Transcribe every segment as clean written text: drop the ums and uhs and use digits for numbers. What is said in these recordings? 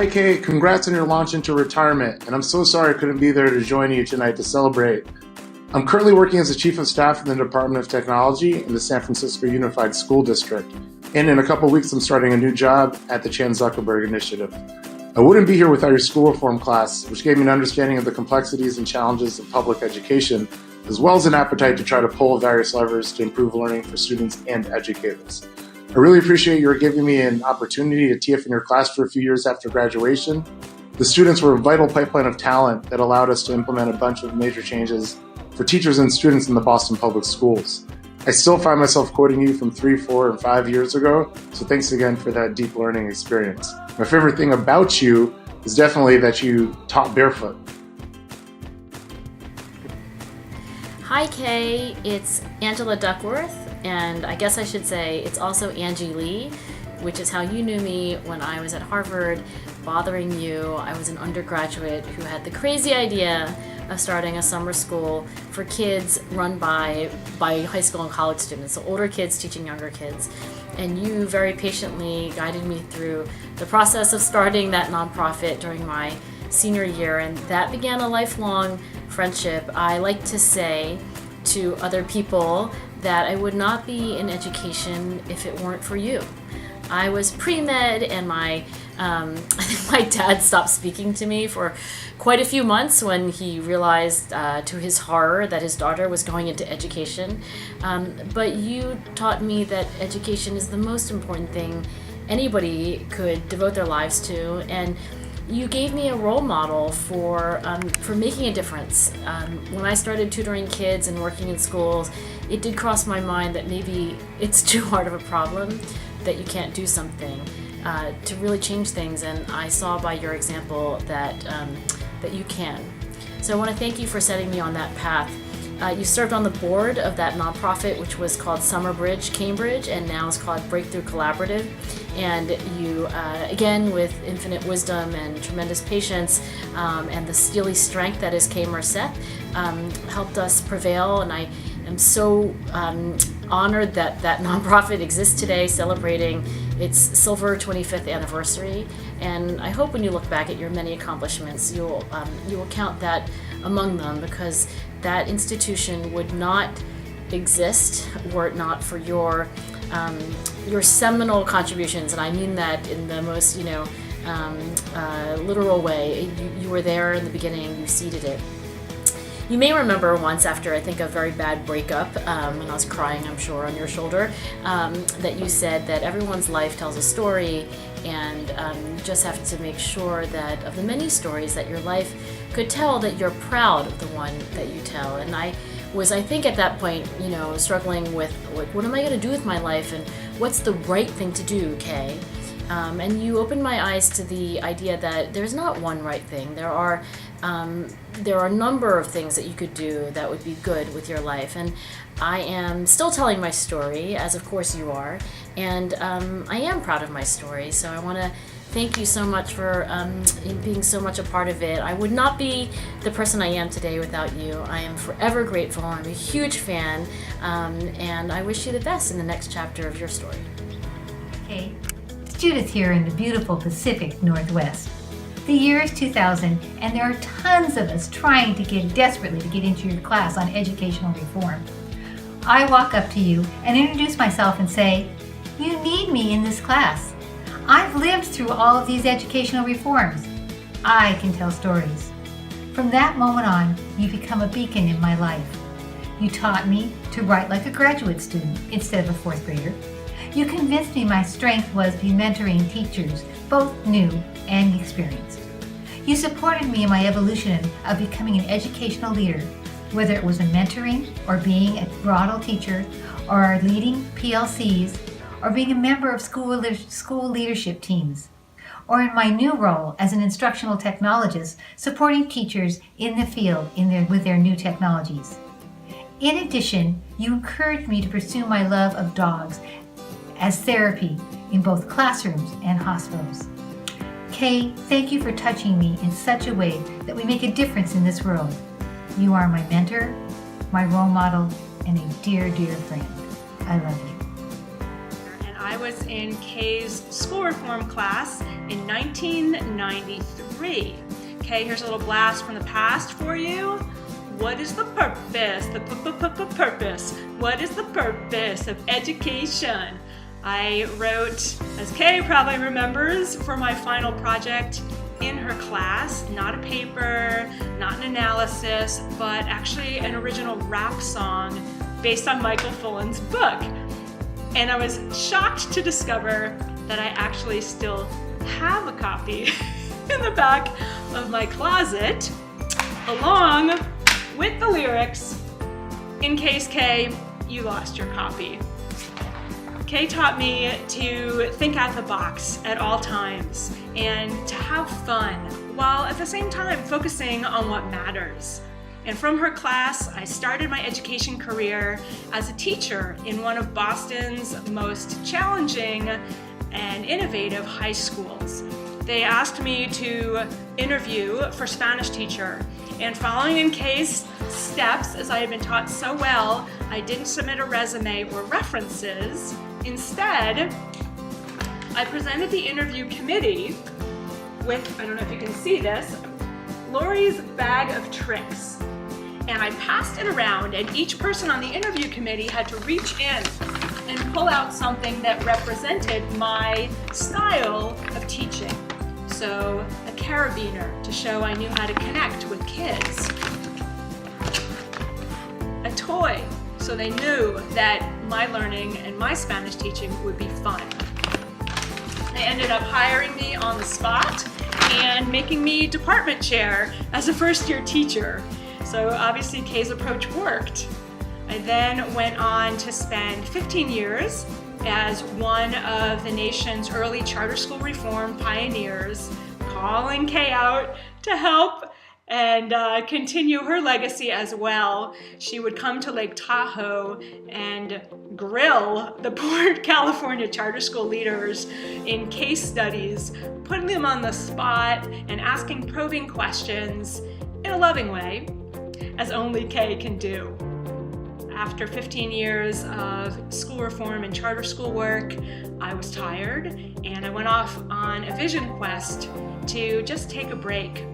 Hi Kay, congrats on your launch into retirement, and I'm so sorry I couldn't be there to join you tonight to celebrate. I'm currently working as a Chief of Staff in the Department of Technology in the San Francisco Unified School District, and in a couple weeks I'm starting a new job at the Chan Zuckerberg Initiative. I wouldn't be here without your school reform class, which gave me an understanding of the complexities and challenges of public education, as well as an appetite to try to pull various levers to improve learning for students and educators. I really appreciate your giving me an opportunity to tee up in your class for a few years after graduation. The students were a vital pipeline of talent that allowed us to implement a bunch of major changes for teachers and students in the Boston Public Schools. I still find myself quoting you from 3, 4, and 5 years ago, so thanks again for that deep learning experience. My favorite thing about you is definitely that you taught barefoot. Hi Kay, it's Angela Duckworth, and I guess I should say it's also Angie Lee, which is how you knew me when I was at Harvard bothering you. I was an undergraduate who had the crazy idea of starting a summer school for kids run by high school and college students, so older kids teaching younger kids. And you very patiently guided me through the process of starting that nonprofit during my senior year, and that began a lifelong friendship. I like to say to other people that I would not be in education if it weren't for you. I was pre-med, and I think my dad stopped speaking to me for quite a few months when he realized, to his horror, that his daughter was going into education. But you taught me that education is the most important thing anybody could devote their lives to, and you gave me a role model for making a difference. When I started tutoring kids and working in schools, it did cross my mind that maybe it's too hard of a problem, that you can't do something to really change things, and I saw by your example that you can. So I want to thank you for setting me on that path. You served on the board of that nonprofit, which was called Summer Bridge Cambridge, and now is called Breakthrough Collaborative. And you, again, with infinite wisdom and tremendous patience and the steely strength that is Kay Merseth, helped us prevail. And I am so honored that that nonprofit exists today, celebrating its silver 25th anniversary. And I hope when you look back at your many accomplishments, you will count that among them, because that institution would not exist were it not for your seminal contributions, and I mean that in the most literal way. You were there in the beginning. You seeded it. You may remember once, after I think a very bad breakup, and I was crying, I'm sure, on your shoulder, that you said that everyone's life tells a story, and you just have to make sure that of the many stories that your life could tell, that you're proud of the one that you tell. And I think at that point, struggling with, like, what am I going to do with my life, and what's the right thing to do, Kay? And you opened my eyes to the idea that there's not one right thing. There are a number of things that you could do that would be good with your life. And I am still telling my story, as of course you are, and I am proud of my story. So I want to thank you so much for being so much a part of it. I would not be the person I am today without you. I am forever grateful. I'm a huge fan, and I wish you the best in the next chapter of your story. Hey, it's Judith here in the beautiful Pacific Northwest. The year is 2000, and there are tons of us trying desperately to get into your class on educational reform. I walk up to you and introduce myself and say, "You need me in this class. I've lived through all of these educational reforms. I can tell stories." From that moment on, you become a beacon in my life. You taught me to write like a graduate student instead of a fourth grader. You convinced me my strength was be mentoring teachers, both new and experienced. You supported me in my evolution of becoming an educational leader, whether it was in mentoring or being a Broadel teacher or leading PLCs or being a member of school leadership teams, or in my new role as an instructional technologist supporting teachers in the field with their new technologies. In addition, you encouraged me to pursue my love of dogs as therapy in both classrooms and hospitals. Kay, thank you for touching me in such a way that we make a difference in this world. You are my mentor, my role model, and a dear, dear friend. I love you. And I was in Kay's school reform class in 1993. Kay, here's a little blast from the past for you. What is the purpose? Purpose. What is the purpose of education? I wrote, as Kay probably remembers, for my final project in her class, not a paper, not an analysis, but actually an original rap song based on Michael Fullen's book. And I was shocked to discover that I actually still have a copy in the back of my closet, along with the lyrics, in case, Kay, you lost your copy. Kay taught me to think out the box at all times and to have fun, while at the same time focusing on what matters. And from her class, I started my education career as a teacher in one of Boston's most challenging and innovative high schools. They asked me to interview for Spanish teacher, and following in Kay's steps, as I had been taught so well, I didn't submit a resume or references. Instead, I presented the interview committee with, I don't know if you can see this, Lori's bag of tricks. And I passed it around, and each person on the interview committee had to reach in and pull out something that represented my style of teaching. So a carabiner to show I knew how to connect with kids. A toy so they knew that my learning and my Spanish teaching would be fun. They ended up hiring me on the spot and making me department chair as a first-year teacher. So obviously Kay's approach worked. I then went on to spend 15 years as one of the nation's early charter school reform pioneers, calling Kay out to help and continue her legacy as well. She would come to Lake Tahoe and grill the Port California charter school leaders in case studies, putting them on the spot and asking probing questions in a loving way, as only Kay can do. After 15 years of school reform and charter school work, I was tired and I went off on a vision quest to just take a break,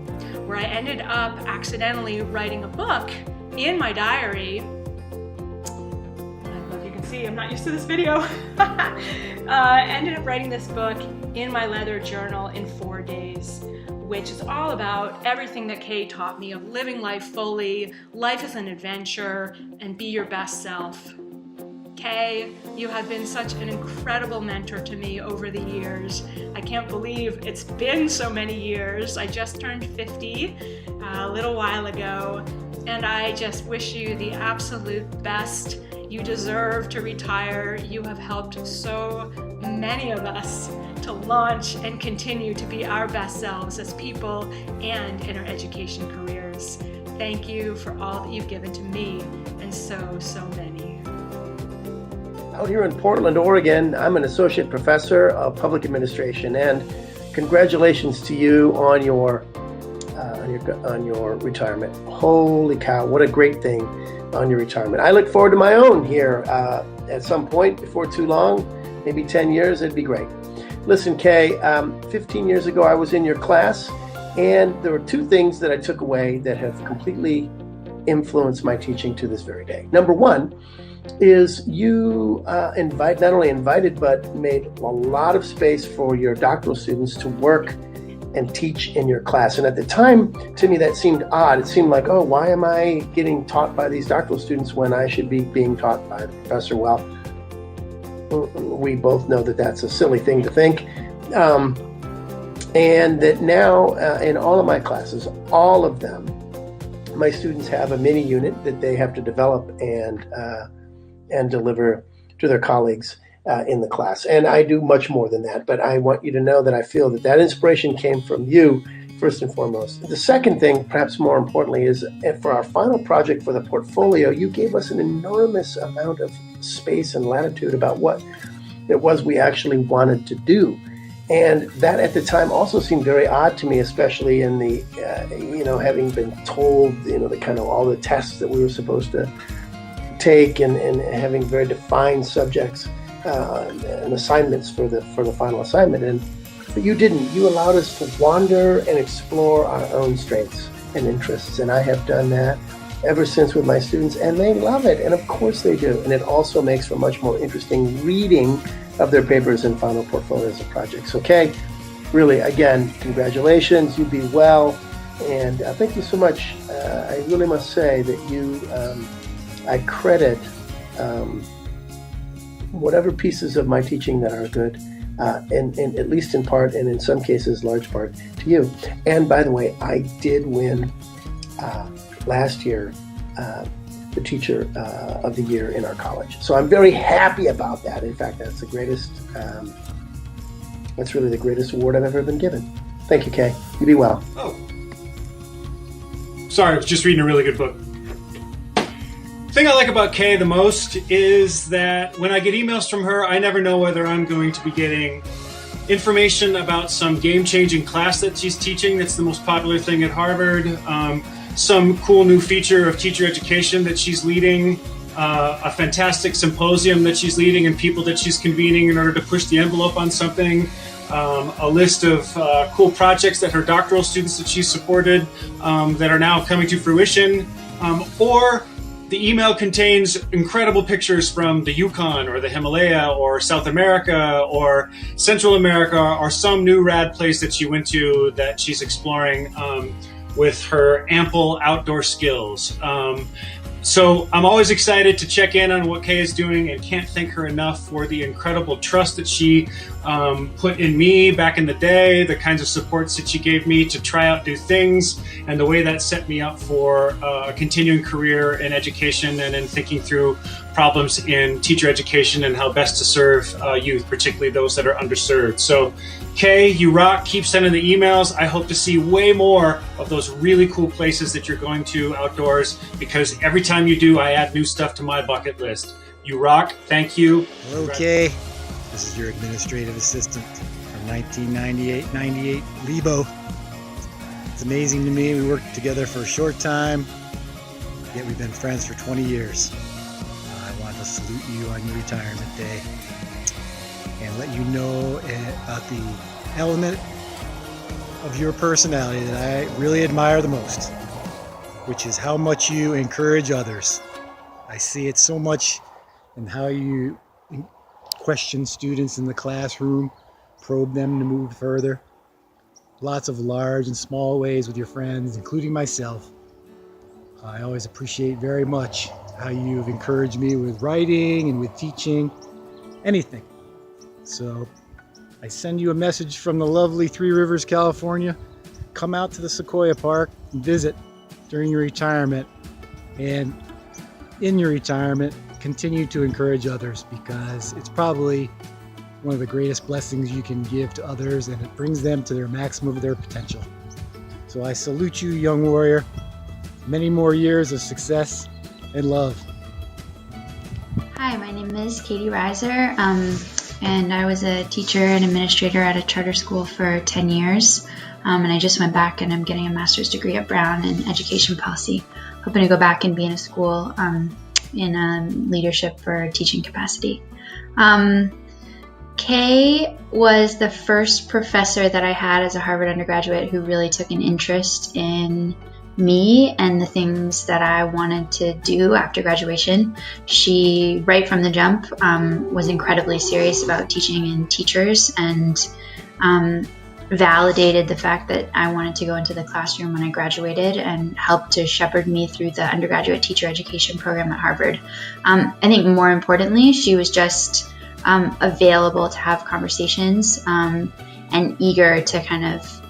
where I ended up accidentally writing a book in my diary. I don't know if you can see, I'm not used to this video. Ended up writing this book in my leather journal in 4 days, which is all about everything that Kay taught me of living life fully, life is an adventure, and be your best self. Kay, you have been such an incredible mentor to me over the years. I can't believe it's been so many years. I just turned 50 a little while ago, and I just wish you the absolute best. You deserve to retire. You have helped so many of us to launch and continue to be our best selves as people and in our education careers. Thank you for all that you've given to me and so many. Out here in Portland, Oregon, I'm an associate professor of public administration, and congratulations to you on your retirement. Holy cow, what a great thing on your retirement. I look forward to my own here at some point before too long, maybe 10 years, it'd be great. Listen, Kay, 15 years ago I was in your class, and there were two things that I took away that have completely influenced my teaching to this very day. Number one is you not only invited, but made a lot of space for your doctoral students to work and teach in your class. And at the time, to me, that seemed odd. It seemed like, oh, why am I getting taught by these doctoral students when I should be being taught by the professor? Well, we both know that that's a silly thing to think. And that now in all of my classes, all of them, my students have a mini unit that they have to develop and deliver to their colleagues in the class. And I do much more than that, but I want you to know that I feel that inspiration came from you, first and foremost. The second thing, perhaps more importantly, is for our final project for the portfolio, you gave us an enormous amount of space and latitude about what it was we actually wanted to do. And that at the time also seemed very odd to me, especially in the, having been told, the kind of all the tests that we were supposed to take and having very defined subjects and assignments for the final assignment, but you didn't. You allowed us to wander and explore our own strengths and interests, and I have done that ever since with my students, and they love it, and of course they do. And it also makes for much more interesting reading of their papers and final portfolios and projects. Okay, really, again, congratulations. You be well, and thank you so much. I really must say that you, I credit whatever pieces of my teaching that are good, and at least in part, and in some cases, large part, to you. And by the way, I did win last year the Teacher of the Year in our college. So I'm very happy about that. In fact, that's the greatest, that's really the greatest award I've ever been given. Thank you, Kay. You be well. Oh. Sorry, I was just reading a really good book. The thing I like about Kay the most is that when I get emails from her, I never know whether I'm going to be getting information about some game-changing class that she's teaching that's the most popular thing at Harvard, some cool new feature of teacher education that she's leading, a fantastic symposium that she's leading and people that she's convening in order to push the envelope on something, a list of cool projects that her doctoral students that she's supported that are now coming to fruition, or the email contains incredible pictures from the Yukon or the Himalaya or South America or Central America or some new rad place that she went to that she's exploring with her ample outdoor skills. So I'm always excited to check in on what Kay is doing and can't thank her enough for the incredible trust that she put in me back in the day, the kinds of supports that she gave me to try out new things, and the way that set me up for a continuing career in education and in thinking through problems in teacher education and how best to serve youth, particularly those that are underserved. So Kay, you rock. Keep sending the emails. I hope to see way more of those really cool places that you're going to outdoors, because every time you do, I add new stuff to my bucket list. You rock. Thank you. Hello, Kay. This is your administrative assistant from 1998 Lebo. It's amazing to me. We worked together for a short time, yet we've been friends for 20 years. I want to salute you on your retirement day and let you know about the element of your personality that I really admire the most, which is how much you encourage others. I see it so much in how you question students in the classroom, probe them to move further. Lots of large and small ways with your friends, including myself. I always appreciate very much how you've encouraged me with writing and with teaching, anything. So I send you a message from the lovely Three Rivers, California. Come out to the Sequoia Park and visit during your retirement. And in your retirement, continue to encourage others, because it's probably one of the greatest blessings you can give to others, and it brings them to their maximum of their potential. So I salute you, young warrior. Many more years of success and love. Hi, my name is Katie Reiser, and I was a teacher and administrator at a charter school for 10 years. And I just went back and I'm getting a master's degree at Brown in education policy. Hoping to go back and be in a school in leadership for teaching capacity. Kay was the first professor that I had as a Harvard undergraduate who really took an interest in me and the things that I wanted to do after graduation. She, right from the jump, was incredibly serious about teaching and teachers, and validated the fact that I wanted to go into the classroom when I graduated, and helped to shepherd me through the undergraduate teacher education program at Harvard. I think more importantly, she was just available to have conversations and eager to kind of,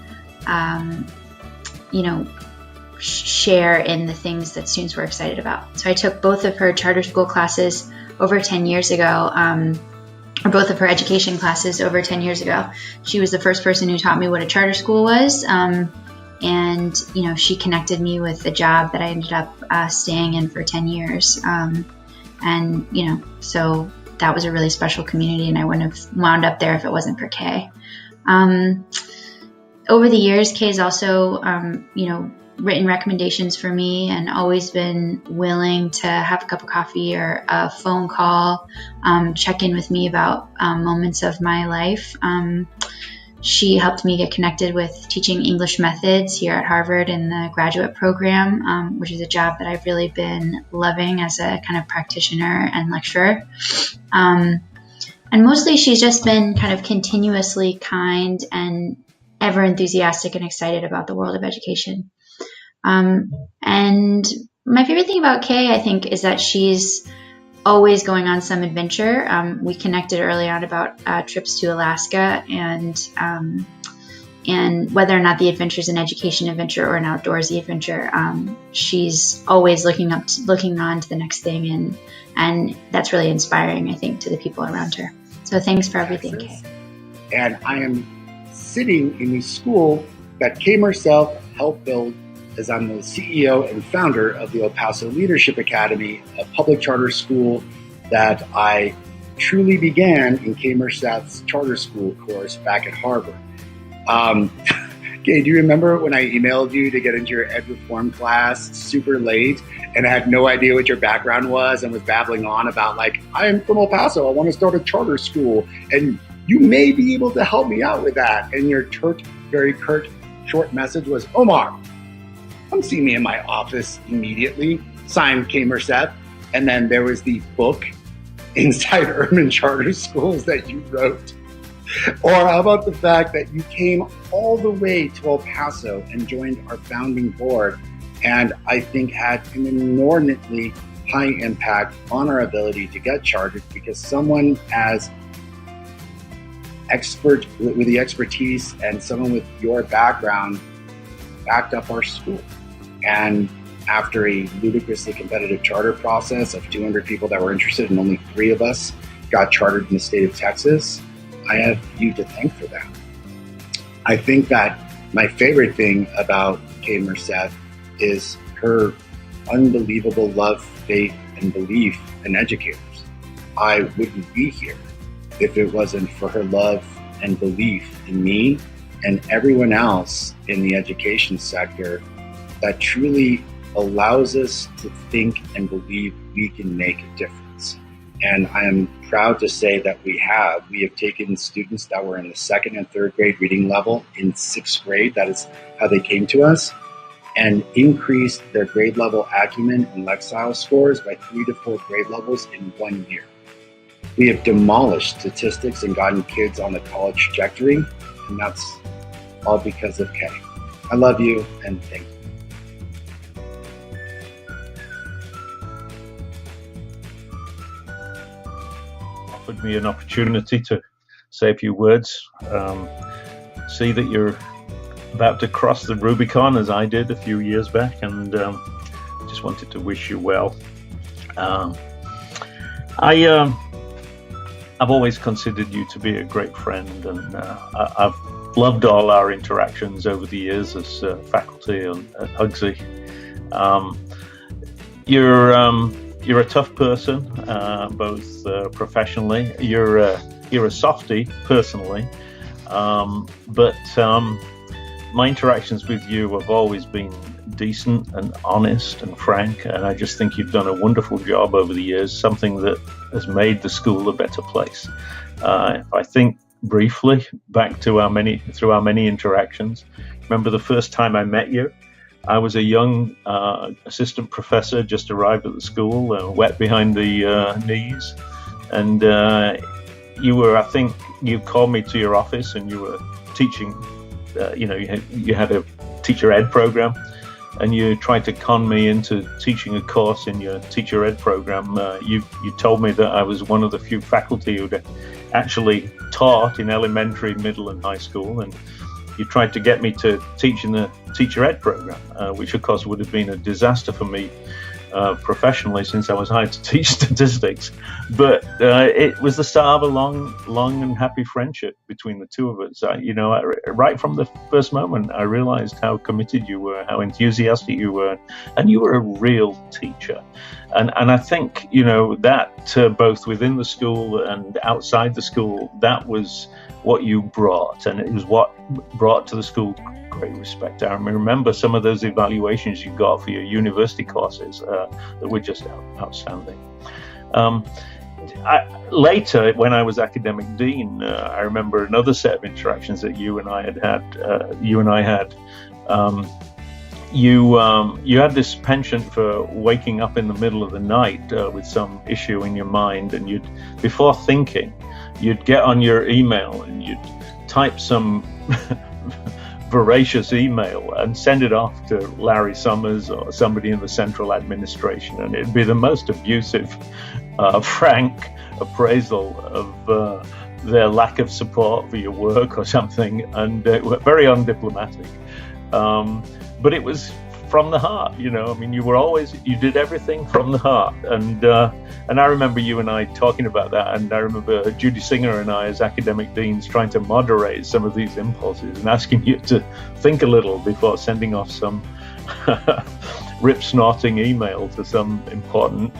share in the things that students were excited about. So I took both of her charter school classes over 10 years ago, or both of her education classes over 10 years ago. She was the first person who taught me what a charter school was. And, she connected me with the job that I ended up staying in for 10 years. So that was a really special community, and I wouldn't have wound up there if it wasn't for Kay. Over the years, Kay's also, written recommendations for me and always been willing to have a cup of coffee or a phone call, check in with me about moments of my life. She helped me get connected with teaching English methods here at Harvard in the graduate program, which is a job that I've really been loving as a kind of practitioner and lecturer. And mostly she's just been kind of continuously kind and ever enthusiastic and excited about the world of education. And my favorite thing about Kay, I think, is that she's always going on some adventure. We connected early on about trips to Alaska and whether or not the adventure is an education adventure or an outdoorsy adventure. She's always looking on to the next thing, and that's really inspiring, I think, to the people around her. So thanks for everything, Kay. And I am sitting in the school that Kay Merseth helped build, as I'm the CEO and founder of the El Paso Leadership Academy, a public charter school that I truly began in Kay Merseth's charter school course back at Harvard. Kay, do you remember when I emailed you to get into your ed reform class super late and I had no idea what your background was and was babbling on about like, I am from El Paso, I want to start a charter school and you may be able to help me out with that. And your very curt, short message was, Omar, come see me in my office immediately. Signed, Kay Merseth. And then there was the book, Inside Urban Charter Schools, that you wrote. Or how about the fact that you came all the way to El Paso and joined our founding board, and I think had an inordinately high impact on our ability to get chartered because someone as expert with the expertise and someone with your background backed up our school. And after a ludicrously competitive charter process of 200 people that were interested and only 3 of us got chartered in the state of Texas, I have you to thank for that. I think that my favorite thing about Kay Merseth is her unbelievable love, faith, and belief in educators. I wouldn't be here if it wasn't for her love and belief in me and everyone else in the education sector that truly allows us to think and believe we can make a difference. And I am proud to say that we have taken students that were in the 2nd and 3rd grade reading level in 6th grade, that is how they came to us, and increased their grade level acumen and lexile scores by 3 to 4 grade levels in 1 year. We have demolished statistics and gotten kids on the college trajectory, and that's all because of Kay. I love you and thank you. Offered me an opportunity to say a few words. See that you're about to cross the Rubicon as I did a few years back, and just wanted to wish you well. I've always considered you to be a great friend, and I've loved all our interactions over the years as faculty at Hugsy. You're a tough person, both professionally. You're a softie personally, but my interactions with you have always been decent and honest and frank, and I just think you've done a wonderful job over the years, something that has made the school a better place. If I think briefly back to our many interactions, remember the first time I met you? I was a young assistant professor, just arrived at the school, wet behind the knees, and I think you called me to your office and you were teaching, you had a teacher ed program, and you tried to con me into teaching a course in your teacher ed program. You told me that I was one of the few faculty who'd actually taught in elementary, middle, and high school, and you tried to get me to teach in the teacher ed program, which of course would have been a disaster for me professionally, since I was hired to teach statistics. But it was the start of a long and happy friendship between the two of us. Right from the first moment, I realized how committed you were, how enthusiastic you were, and you were a real teacher. And I think, that both within the school and outside the school, that was what you brought, and it was what brought to the school great respect. I remember some of those evaluations you got for your university courses that were just outstanding. Later, when I was academic dean, I remember another set of interactions that you and I had. You had this penchant for waking up in the middle of the night with some issue in your mind, and before thinking, you'd get on your email and you'd type some voracious email and send it off to Larry Summers or somebody in the central administration, and it'd be the most abusive, frank appraisal of their lack of support for your work or something, and very undiplomatic. But it was from the heart, you did everything from the heart. And I remember you and I talking about that, and I remember Judy Singer and I as academic deans trying to moderate some of these impulses and asking you to think a little before sending off some rip-snorting email to some important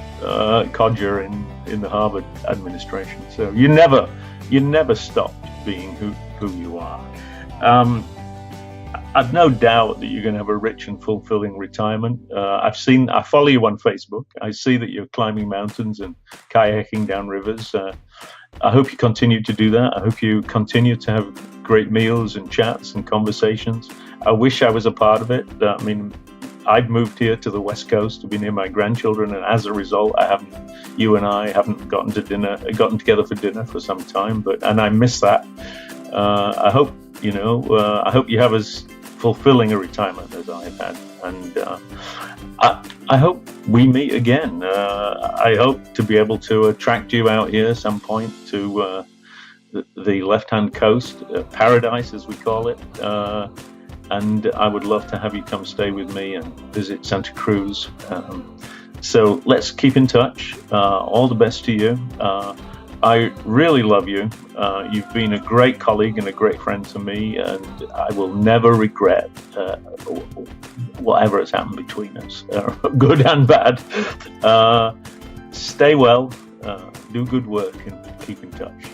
codger in the Harvard administration. So you never stopped being who you are. I've no doubt that you're going to have a rich and fulfilling retirement. I follow you on Facebook. I see that you're climbing mountains and kayaking down rivers. I hope you continue to do that. I hope you continue to have great meals and chats and conversations. I wish I was a part of it. I've moved here to the West Coast to be near my grandchildren, and as a result, you and I haven't gotten together for dinner for some time. And I miss that. I hope you have as fulfilling a retirement as I've had, and I hope we meet again. I hope to be able to attract you out here some point to the left-hand coast, paradise as we call it, and I would love to have you come stay with me and visit Santa Cruz. So let's keep in touch. All the best to you. I really love you. You've been a great colleague and a great friend to me, and I will never regret whatever has happened between us, good and bad. Stay well, do good work, and keep in touch.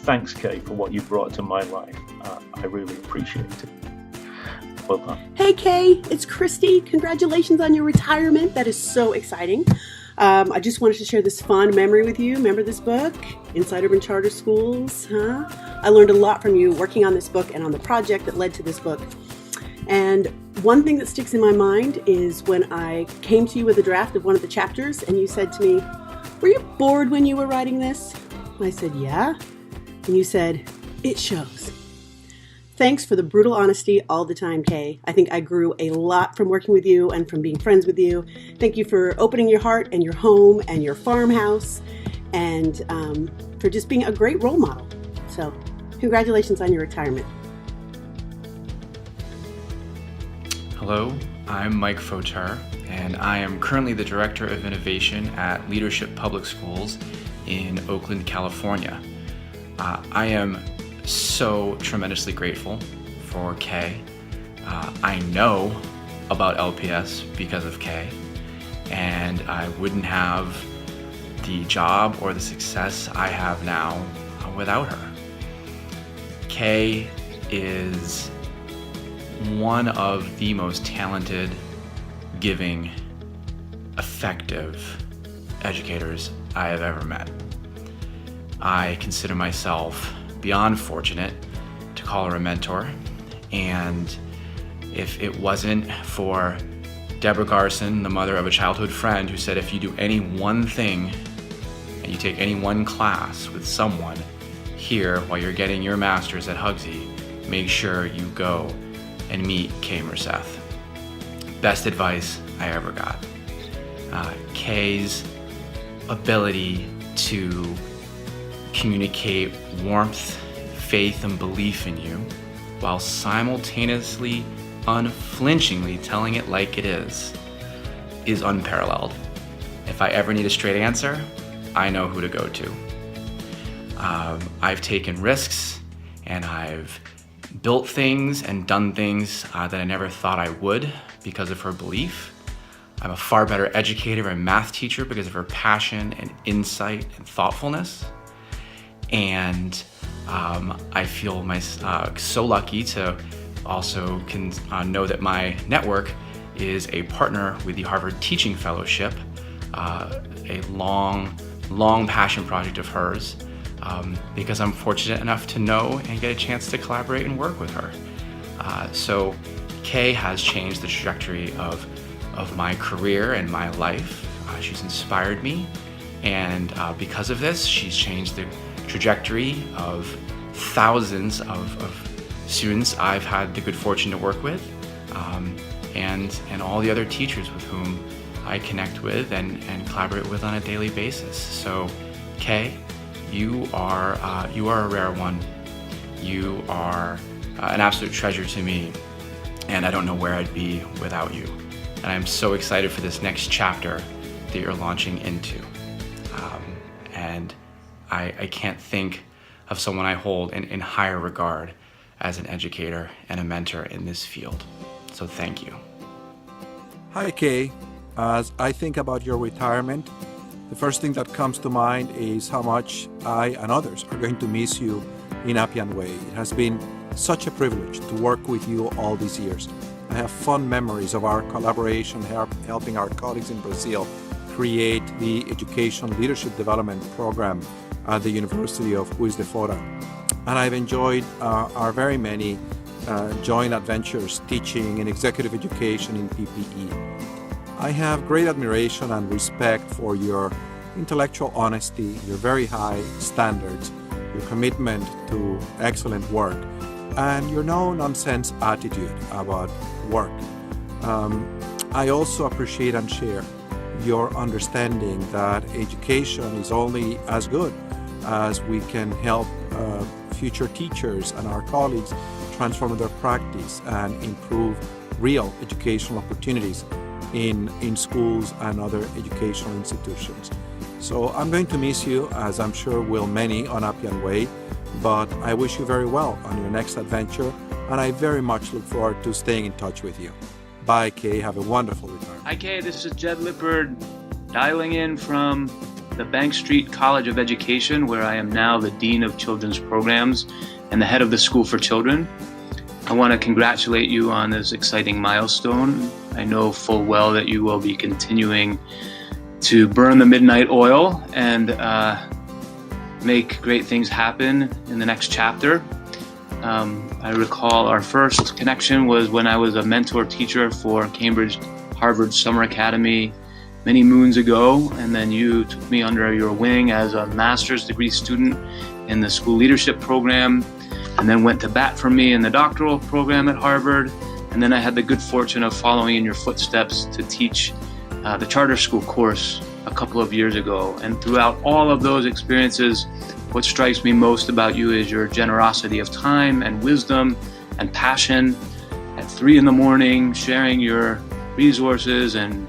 Thanks, Kay, for what you brought to my life. I really appreciate it. Well done. Hey, Kay, it's Christy. Congratulations on your retirement. That is so exciting. I just wanted to share this fond memory with you. Remember this book, Inside Urban Charter Schools? I learned a lot from you working on this book and on the project that led to this book. And one thing that sticks in my mind is when I came to you with a draft of one of the chapters, and you said to me, "Were you bored when you were writing this?" I said, "Yeah." And you said, "It shows." Thanks for the brutal honesty all the time, Kay. I think I grew a lot from working with you and from being friends with you. Thank you for opening your heart and your home and your farmhouse, and for just being a great role model. So, congratulations on your retirement. Hello, I'm Mike Fochar, and I am currently the Director of Innovation at Leadership Public Schools in Oakland, California. I am so tremendously grateful for Kay. I know about LPS because of Kay, and I wouldn't have the job or the success I have now without her. Kay is one of the most talented, giving, effective educators I have ever met. I consider myself beyond fortunate to call her a mentor, and if it wasn't for Deborah Garson, the mother of a childhood friend, who said if you do any one thing and you take any one class with someone here while you're getting your master's at Hugsy, make sure you go and meet Kay Merseth. Best advice I ever got. Kay's ability to communicate warmth, faith, and belief in you while simultaneously, unflinchingly telling it like it is unparalleled. If I ever need a straight answer, I know who to go to. I've taken risks, and I've built things and done things that I never thought I would because of her belief. I'm a far better educator and math teacher because of her passion and insight and thoughtfulness. And I feel so lucky to also can know that my network is a partner with the Harvard Teaching Fellowship, a long passion project of hers, because I'm fortunate enough to know and get a chance to collaborate and work with her. So Kay has changed the trajectory of my career and my life. She's inspired me, and because of this, she's changed the trajectory of thousands of students I've had the good fortune to work with, and all the other teachers with whom I connect with and collaborate with on a daily basis. So, Kay, you are a rare one. You are an absolute treasure to me, and I don't know where I'd be without you. And I'm so excited for this next chapter that you're launching into. And I can't think of someone I hold in higher regard as an educator and a mentor in this field. So thank you. Hi, Kay. As I think about your retirement, the first thing that comes to mind is how much I and others are going to miss you in Appian Way. It has been such a privilege to work with you all these years. I have fond memories of our collaboration helping our colleagues in Brazil create the Education Leadership Development Program at the University of Juiz de Fora. And I've enjoyed our very many joint adventures teaching in executive education in PPE. I have great admiration and respect for your intellectual honesty, your very high standards, your commitment to excellent work, and your no-nonsense attitude about work. I also appreciate and share your understanding that education is only as good as we can help future teachers and our colleagues transform their practice and improve real educational opportunities in schools and other educational institutions. So I'm going to miss you, as I'm sure will many on Appian Way, but I wish you very well on your next adventure, and I very much look forward to staying in touch with you. Bye, Kay. Have a wonderful retirement. Hi, Kay. This is Jed Lippard, dialing in from the Bank Street College of Education, where I am now the Dean of Children's Programs and the head of the School for Children. I want to congratulate you on this exciting milestone. I know full well that you will be continuing to burn the midnight oil and make great things happen in the next chapter. I recall our first connection was when I was a mentor teacher for Cambridge Harvard Summer Academy many moons ago, and then you took me under your wing as a master's degree student in the school leadership program, and then went to bat for me in the doctoral program at Harvard. And then I had the good fortune of following in your footsteps to teach the charter school course a couple of years ago. And throughout all of those experiences, what strikes me most about you is your generosity of time and wisdom and passion. At 3 a.m, sharing your resources and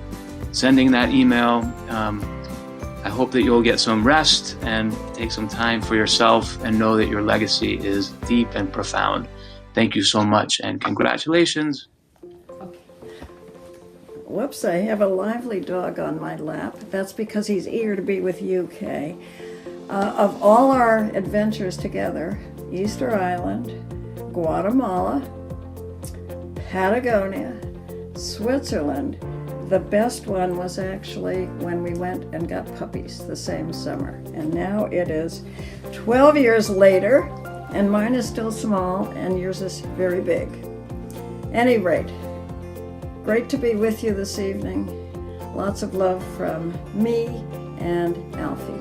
sending that email. I hope that you'll get some rest and take some time for yourself and know that your legacy is deep and profound. Thank you so much and congratulations. Whoops, I have a lively dog on my lap. That's because he's eager to be with you, Kay. Of all our adventures together, Easter Island, Guatemala, Patagonia, Switzerland, the best one was actually when we went and got puppies the same summer. And now it is 12 years later, and mine is still small, and yours is very big. Any rate, great to be with you this evening. Lots of love from me and Alfie.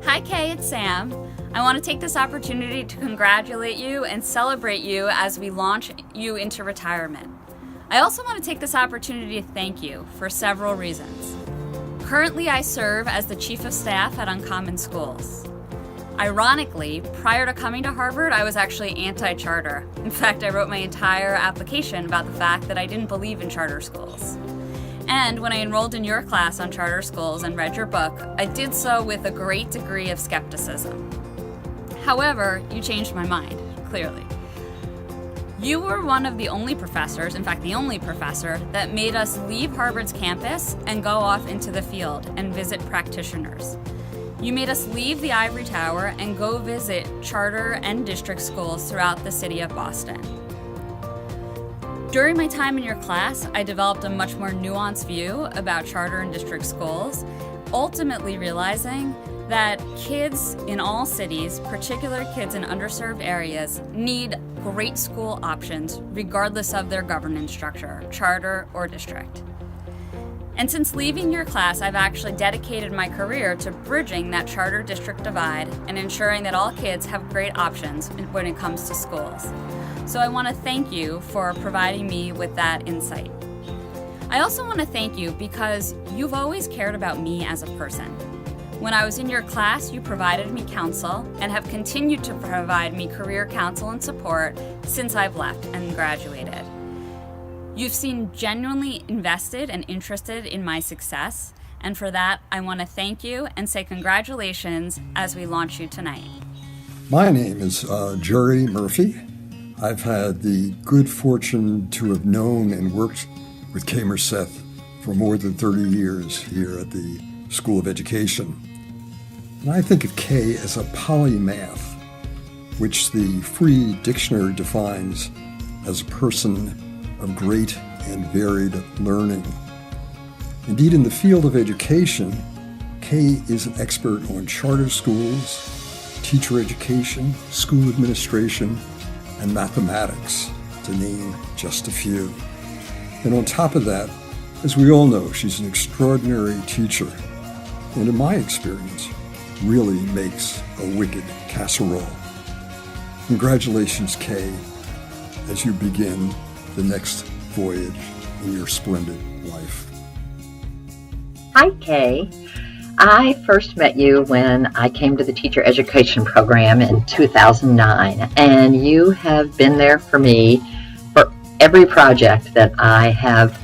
Hi, Kay, it's Sam. I want to take this opportunity to congratulate you and celebrate you as we launch you into retirement. I also want to take this opportunity to thank you for several reasons. Currently, I serve as the Chief of Staff at Uncommon Schools. Ironically, prior to coming to Harvard, I was actually anti-charter. In fact, I wrote my entire application about the fact that I didn't believe in charter schools. And when I enrolled in your class on charter schools and read your book, I did so with a great degree of skepticism. However, you changed my mind, clearly. You were one of the only professors, in fact the only professor, that made us leave Harvard's campus and go off into the field and visit practitioners. You made us leave the ivory tower and go visit charter and district schools throughout the city of Boston. During my time in your class, I developed a much more nuanced view about charter and district schools, ultimately realizing that kids in all cities, particularly kids in underserved areas, need great school options regardless of their governance structure, charter or district. And since leaving your class, I've actually dedicated my career to bridging that charter-district divide and ensuring that all kids have great options when it comes to schools. So I want to thank you for providing me with that insight. I also want to thank you because you've always cared about me as a person. When I was in your class, you provided me counsel and have continued to provide me career counsel and support since I've left and graduated. You've seemed genuinely invested and interested in my success, and for that, I want to thank you and say congratulations as we launch you tonight. My name is Jerry Murphy. I've had the good fortune to have known and worked with Kay Merseth for more than 30 years here at the School of Education. And I think of Kay as a polymath, which the Free Dictionary defines as a person of great and varied learning. Indeed, in the field of education, Kay is an expert on charter schools, teacher education, school administration, and mathematics, to name just a few. And on top of that, as we all know, she's an extraordinary teacher, and in my experience, really makes a wicked casserole. Congratulations, Kay, as you begin the next voyage in your splendid life. Hi, Kay. I first met you when I came to the teacher education program in 2009, and you have been there for me for every project that I have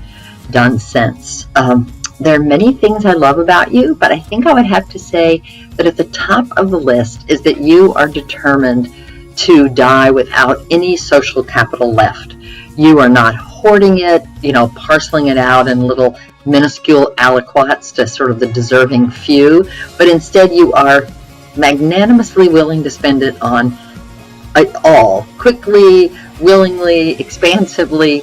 done since. There are many things I love about you, but I think I would have to say that at the top of the list is that you are determined to die without any social capital left. You are not hoarding it, parceling it out in little minuscule aliquots to sort of the deserving few, but instead you are magnanimously willing to spend it on it all, quickly, willingly, expansively,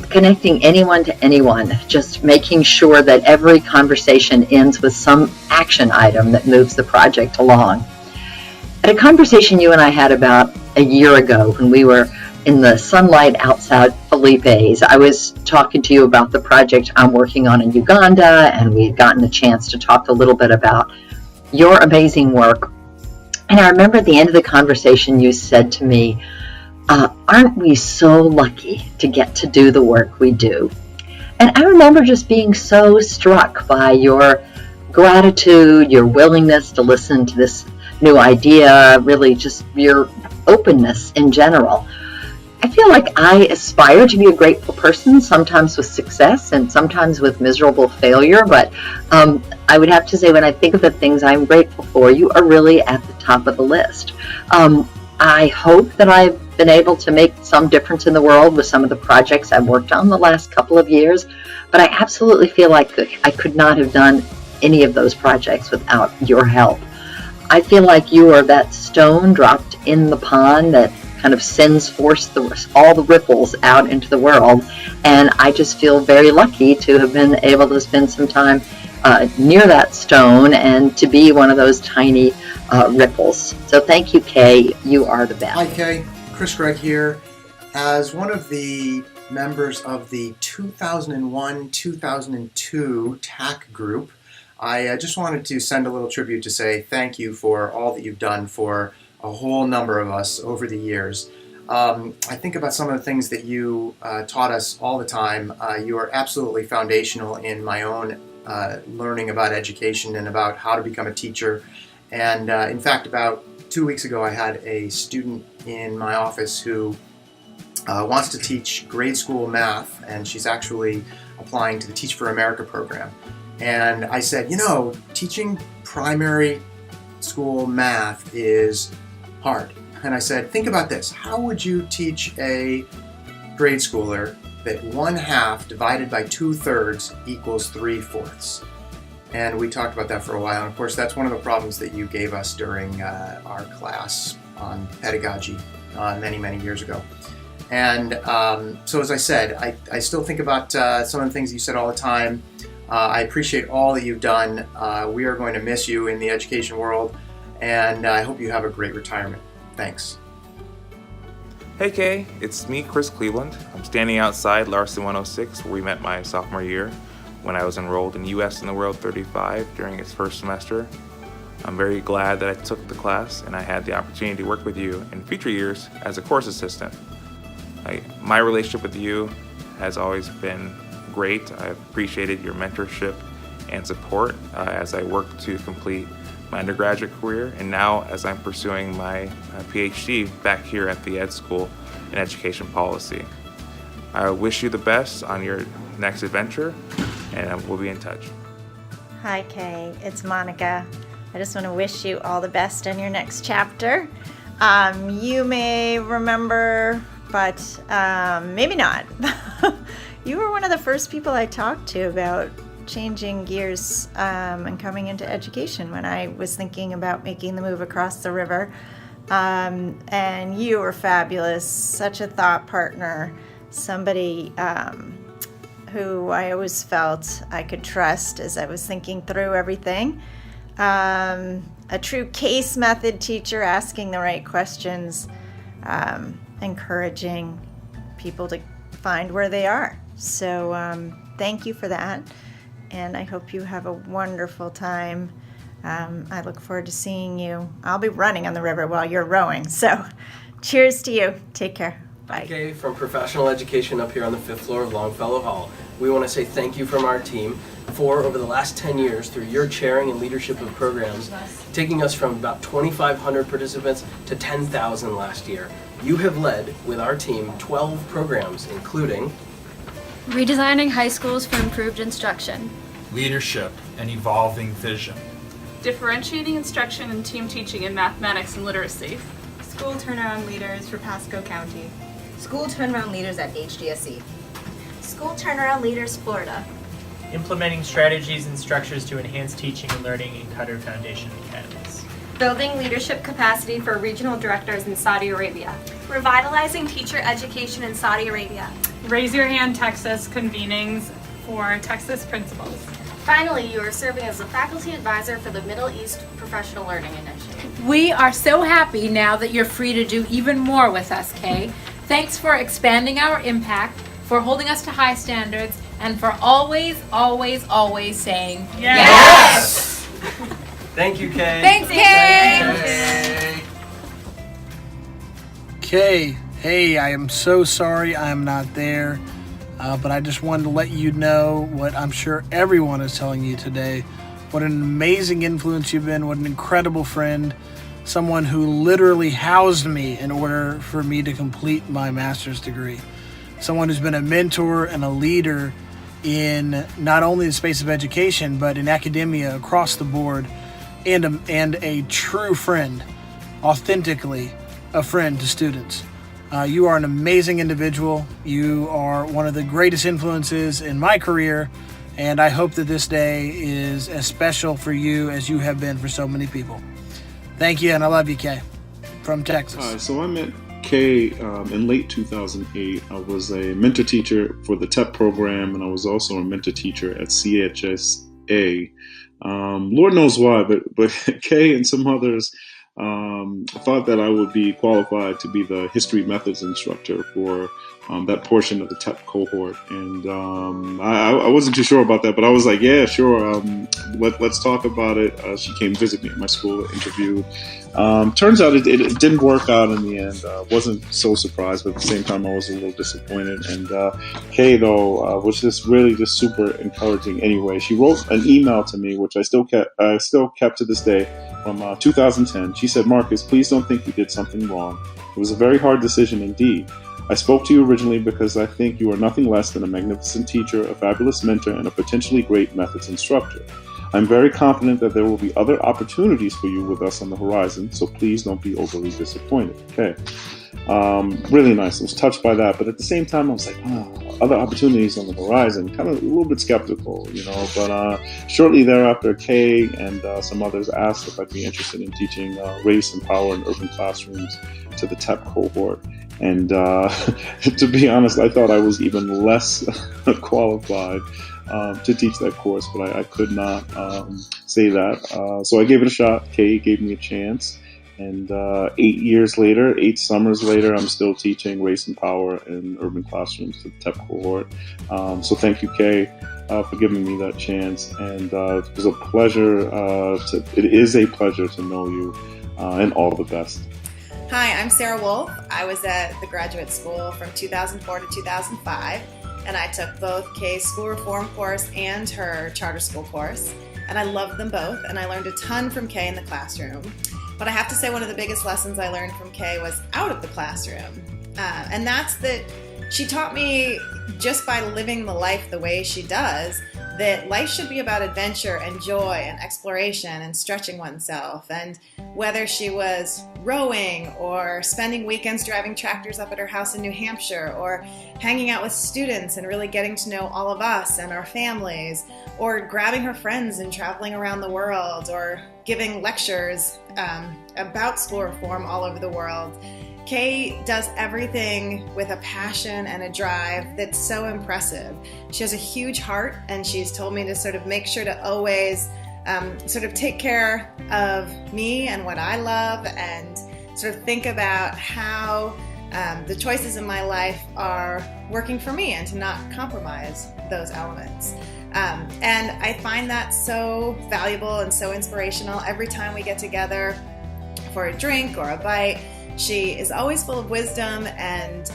connecting anyone to anyone, just making sure that every conversation ends with some action item that moves the project along. At a conversation you and I had about a year ago when we were in the sunlight outside Felipe's, I was talking to you about the project I'm working on in Uganda, and we had gotten a chance to talk a little bit about your amazing work. And I remember at the end of the conversation you said to me, aren't we so lucky to get to do the work we do? And I remember just being so struck by your gratitude, your willingness to listen to this new idea, really just your openness in general. I feel like I aspire to be a grateful person, sometimes with success and sometimes with miserable failure, but I would have to say when I think of the things I'm grateful for, you are really at the top of the list. I hope that I've been able to make some difference in the world with some of the projects I've worked on the last couple of years, but I absolutely feel like I could not have done any of those projects without your help. I feel like you are that stone dropped in the pond that kind of sends forth all the ripples out into the world, and I just feel very lucky to have been able to spend some time near that stone and to be one of those tiny ripples. So thank you, Kay. You are the best. Hi, Kay. Chris Gregg here. As one of the members of the 2001-2002 TAC group, I just wanted to send a little tribute to say thank you for all that you've done for a whole number of us over the years. I think about some of the things that you taught us all the time. You are absolutely foundational in my own learning about education and about how to become a teacher. And in fact, about 2 weeks ago, I had a student in my office who wants to teach grade school math, and she's actually applying to the Teach for America program. And I said, teaching primary school math is hard. And I said, think about this. How would you teach a grade schooler that 1/2 divided by 2/3 equals 3/4? And we talked about that for a while. And of course, that's one of the problems that you gave us during our class on pedagogy many, many years ago. And so as I said, I still think about some of the things you said all the time. I appreciate all that you've done. We are going to miss you in the education world, and I hope you have a great retirement. Thanks. Hey Kay, it's me, Chris Cleveland. I'm standing outside Larson 106, where we met my sophomore year when I was enrolled in US in the World 35 during its first semester. I'm very glad that I took the class and I had the opportunity to work with you in future years as a course assistant. My relationship with you has always been great. I've appreciated your mentorship and support as I work to complete my undergraduate career, and now as I'm pursuing my PhD back here at the Ed School in Education Policy. I wish you the best on your next adventure, and we'll be in touch. Hi Kay, it's Monica. I just want to wish you all the best in your next chapter. You may remember, but maybe not. You were one of the first people I talked to about changing gears and coming into education when I was thinking about making the move across the river. And you were fabulous, such a thought partner, somebody who I always felt I could trust as I was thinking through everything. A true case method teacher, asking the right questions, encouraging people to find where they are. So thank you for that. And I hope you have a wonderful time. I look forward to seeing you. I'll be running on the river while you're rowing. So cheers to you. Take care. Bye. Kay from Professional Education up here on the 5th floor of Longfellow Hall. We want to say thank you from our team for, over the last 10 years, through your chairing and leadership of programs, taking us from about 2,500 participants to 10,000 last year. You have led, with our team, 12 programs, including redesigning high schools for improved instruction, leadership and evolving vision, differentiating instruction and team teaching in mathematics and literacy, school turnaround leaders for Pasco County, school turnaround leaders at HGSE, school turnaround leaders Florida, implementing strategies and structures to enhance teaching and learning in Qatar Foundation academies, building leadership capacity for regional directors in Saudi Arabia, revitalizing teacher education in Saudi Arabia, Raise Your Hand Texas convenings for Texas principals. Finally, you are serving as a faculty advisor for the Middle East Professional Learning Initiative. We are so happy now that you're free to do even more with us, Kay. Thanks for expanding our impact, for holding us to high standards, and for always, always, always saying yes! Thank you, Kay. Thanks, Kay! Kay, hey, I am so sorry I am not there, but I just wanted to let you know what I'm sure everyone is telling you today. What an amazing influence you've been, what an incredible friend, someone who literally housed me in order for me to complete my master's degree. Someone who's been a mentor and a leader in not only the space of education, but in academia across the board, and a true friend, authentically a friend to students. You are an amazing individual. You are one of the greatest influences in my career, and I hope that this day is as special for you as you have been for so many people. Thank you, and I love you, Kay, from Texas. Hi, so I met Kay in late 2008. I was a mentor teacher for the TEP program, and I was also a mentor teacher at CHSA. Lord knows why, but Kay and some others thought that I would be qualified to be the history methods instructor for that portion of the TEP cohort, and I wasn't too sure about that, but I was like, yeah, sure, let's talk about it. She came visit me at my school, interviewed. Turns out it didn't work out in the end. Wasn't so surprised, but at the same time I was a little disappointed. And Kay, though, was just really just super encouraging anyway. She wrote an email to me, which I still kept to this day, from 2010. She said, "Marcus, please don't think you did something wrong. It was a very hard decision indeed. I spoke to you originally because I think you are nothing less than a magnificent teacher, a fabulous mentor, and a potentially great methods instructor. I'm very confident that there will be other opportunities for you with us on the horizon, so please don't be overly disappointed." Okay. Really nice. I was touched by that, but at the same time, I was like, other opportunities on the horizon. Kind of a little bit skeptical, but shortly thereafter, Kay and some others asked if I'd be interested in teaching race and power in urban classrooms to the TEP cohort. And to be honest, I thought I was even less qualified to teach that course, but I could not say that. So I gave it a shot. Kay gave me a chance. And 8 years later, 8 summers later, I'm still teaching race and power in urban classrooms to the TEP cohort. So thank you, Kay, for giving me that chance. And it was a pleasure. It is a pleasure to know you, and all the best. Hi, I'm Sarah Wolf. I was at the graduate school from 2004 to 2005, and I took both Kay's school reform course and her charter school course. And I loved them both, and I learned a ton from Kay in the classroom. But I have to say one of the biggest lessons I learned from Kay was out of the classroom. And that's that she taught me, just by living the life the way she does, that life should be about adventure and joy and exploration and stretching oneself. And whether she was rowing or spending weekends driving tractors up at her house in New Hampshire, or hanging out with students and really getting to know all of us and our families, or grabbing her friends and traveling around the world, or giving lectures about school reform all over the world, Kay does everything with a passion and a drive that's so impressive. She has a huge heart, and she's told me to sort of make sure to always sort of take care of me and what I love, and sort of think about how the choices in my life are working for me, and to not compromise those elements. And I find that so valuable and so inspirational. Every time we get together for a drink or a bite, she is always full of wisdom, and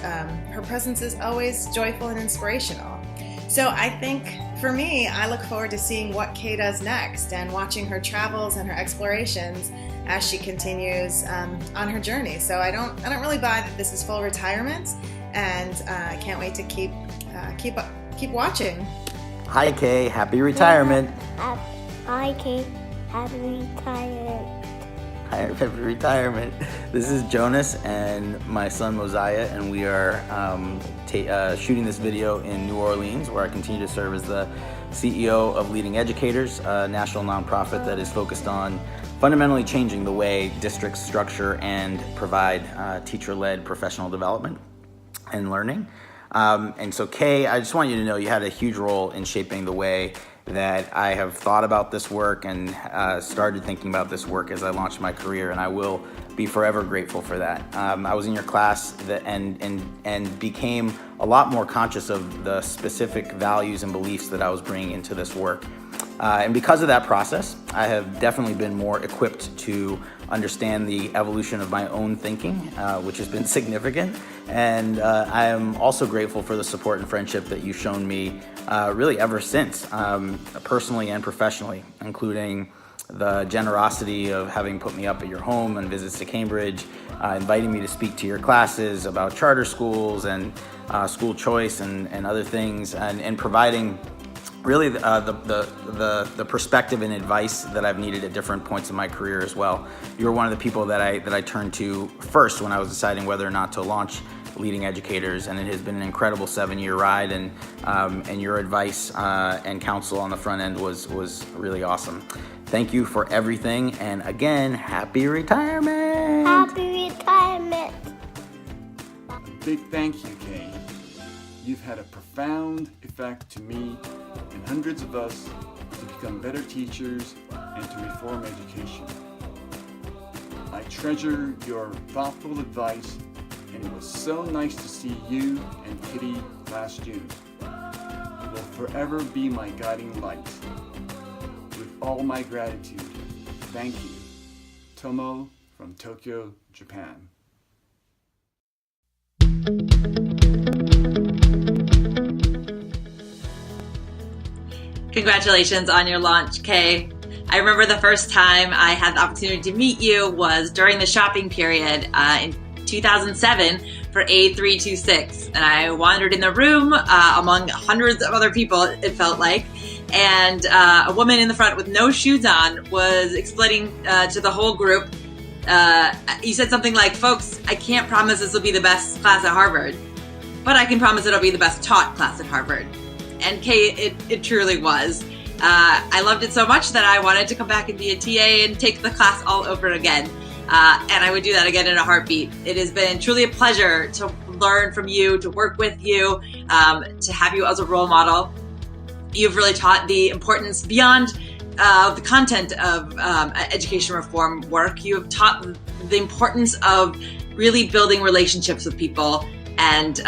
her presence is always joyful and inspirational. So I think for me, I look forward to seeing what Kay does next, and watching her travels and her explorations as she continues on her journey. So I don't really buy that this is full retirement, and I can't wait to keep watching. Hi Kay, happy retirement. Hi Kay, happy retirement. Happy retirement. This is Jonas and my son Mosiah, and we are shooting this video in New Orleans, where I continue to serve as the CEO of Leading Educators, a national nonprofit that is focused on fundamentally changing the way districts structure and provide teacher-led professional development and learning. And so Kay, I just want you to know you had a huge role in shaping the way that I have thought about this work and started thinking about this work as I launched my career, and I will be forever grateful for that. I was in your class and became a lot more conscious of the specific values and beliefs that I was bringing into this work. And because of that process, I have definitely been more equipped to understand the evolution of my own thinking, which has been significant. And I am also grateful for the support and friendship that you've shown me really ever since, personally and professionally, including the generosity of having put me up at your home on visits to Cambridge, inviting me to speak to your classes about charter schools and school choice and other things, and providing really the perspective and advice that I've needed at different points in my career as well. You were one of the people that I turned to first when I was deciding whether or not to launch Leading Educators, and it has been an incredible 7-year ride, and your advice and counsel on the front end was really awesome. Thank you for everything, and again, happy retirement! Happy retirement! A big thank you, Kay. You've had a profound effect to me and hundreds of us to become better teachers and to reform education. I treasure your thoughtful advice, and it was so nice to see you and Kitty last June. You will forever be my guiding light. With all my gratitude, thank you. Tomo from Tokyo, Japan. Congratulations on your launch, Kay. I remember the first time I had the opportunity to meet you was during the shopping period in 2007 for A326. And I wandered in the room among hundreds of other people, it felt like. And a woman in the front with no shoes on was explaining to the whole group, you said something like, folks, I can't promise this will be the best class at Harvard, but I can promise it'll be the best taught class at Harvard. And Kay, it truly was. I loved it so much that I wanted to come back and be a TA and take the class all over again. And I would do that again in a heartbeat. It has been truly a pleasure to learn from you, to work with you, to have you as a role model. You've really taught the importance beyond the content of education reform work. You have taught the importance of really building relationships with people and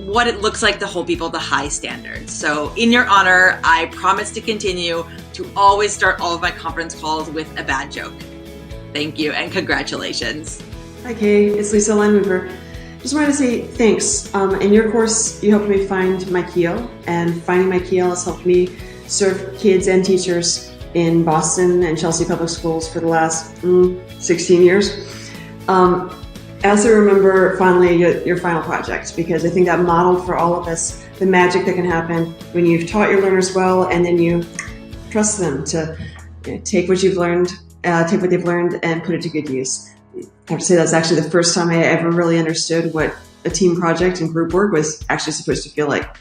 what it looks like to hold people to high standards. So in your honor, I promise to continue to always start all of my conference calls with a bad joke. Thank you and congratulations. Hi Kay, it's Lisa Lineweaver. Just wanted to say thanks. In your course, you helped me find my keel, and finding my keel has helped me serve kids and teachers in Boston and Chelsea Public Schools for the last 16 years. I also remember fondly your final project, because I think that modeled for all of us the magic that can happen when you've taught your learners well and then you trust them to take what you've learned, take what they've learned and put it to good use. I have to say that's actually the first time I ever really understood what a team project and group work was actually supposed to feel like.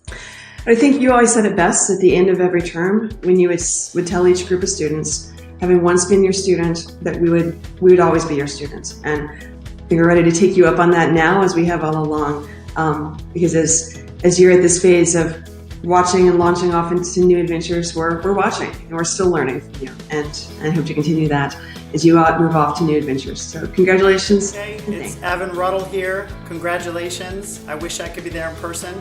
But I think you always said it best at the end of every term when you would tell each group of students, having once been your student, that we would always be your students. And I think we're ready to take you up on that now, as we have all along, because as you're at this phase of watching and launching off into new adventures, we're watching and we're still learning from you, and I hope to continue that as you move off to new adventures. So congratulations. Hey, it's Evan Ruddle here. Congratulations. I wish I could be there in person.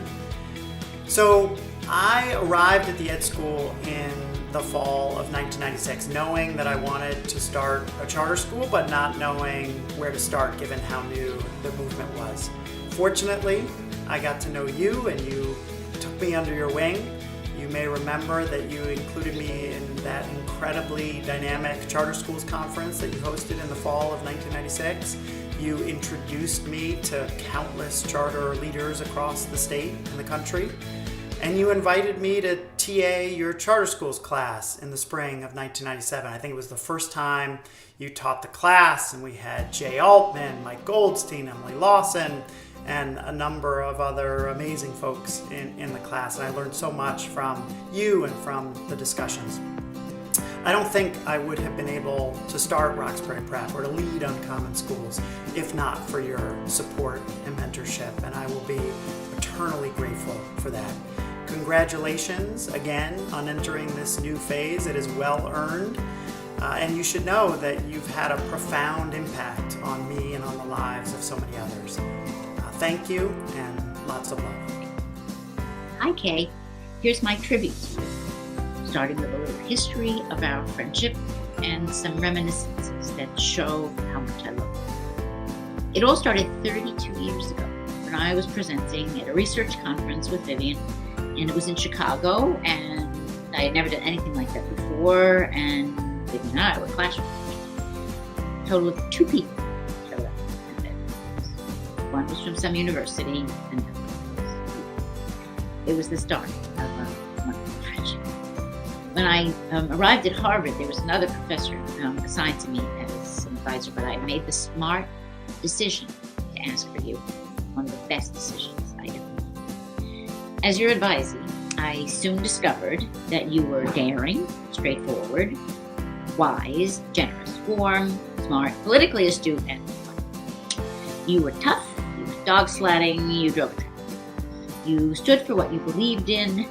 So I arrived at the Ed School in the fall of 1996, knowing that I wanted to start a charter school, but not knowing where to start given how new the movement was. Fortunately, I got to know you and you took me under your wing. You may remember that you included me in that incredibly dynamic Charter Schools Conference that you hosted in the fall of 1996. You introduced me to countless charter leaders across the state and the country. And you invited me to TA your charter schools class in the spring of 1997. I think it was the first time you taught the class, and we had Jay Altman, Mike Goldstein, Emily Lawson, and a number of other amazing folks in the class. And I learned so much from you and from the discussions. I don't think I would have been able to start Roxbury Prep or to lead Uncommon Schools if not for your support and mentorship, and I will be eternally grateful for that. Congratulations again on entering this new phase. It is well earned, and you should know that you've had a profound impact on me and on the lives of so many others. Thank you, and lots of love. Hi Kay, here's my tribute to you, starting with a little history of our friendship and some reminiscences that show how much I love you. It all started 32 years ago when I was presenting at a research conference with Vivian, and it was in Chicago, and I had never done anything like that before, and Vivian and I were classroom. A total of 2 people showed up. One was from some university, and the other was. It was the start of a wonderful friendship. When I arrived at Harvard, there was another professor assigned to me as an advisor, but I made the smart decision to ask for you, one of the best decisions I ever made. As your advisee, I soon discovered that you were daring, straightforward, wise, generous, warm, smart, politically astute, and fun. You were tough, you went dog sledding, you drove a truck. You stood for what you believed in,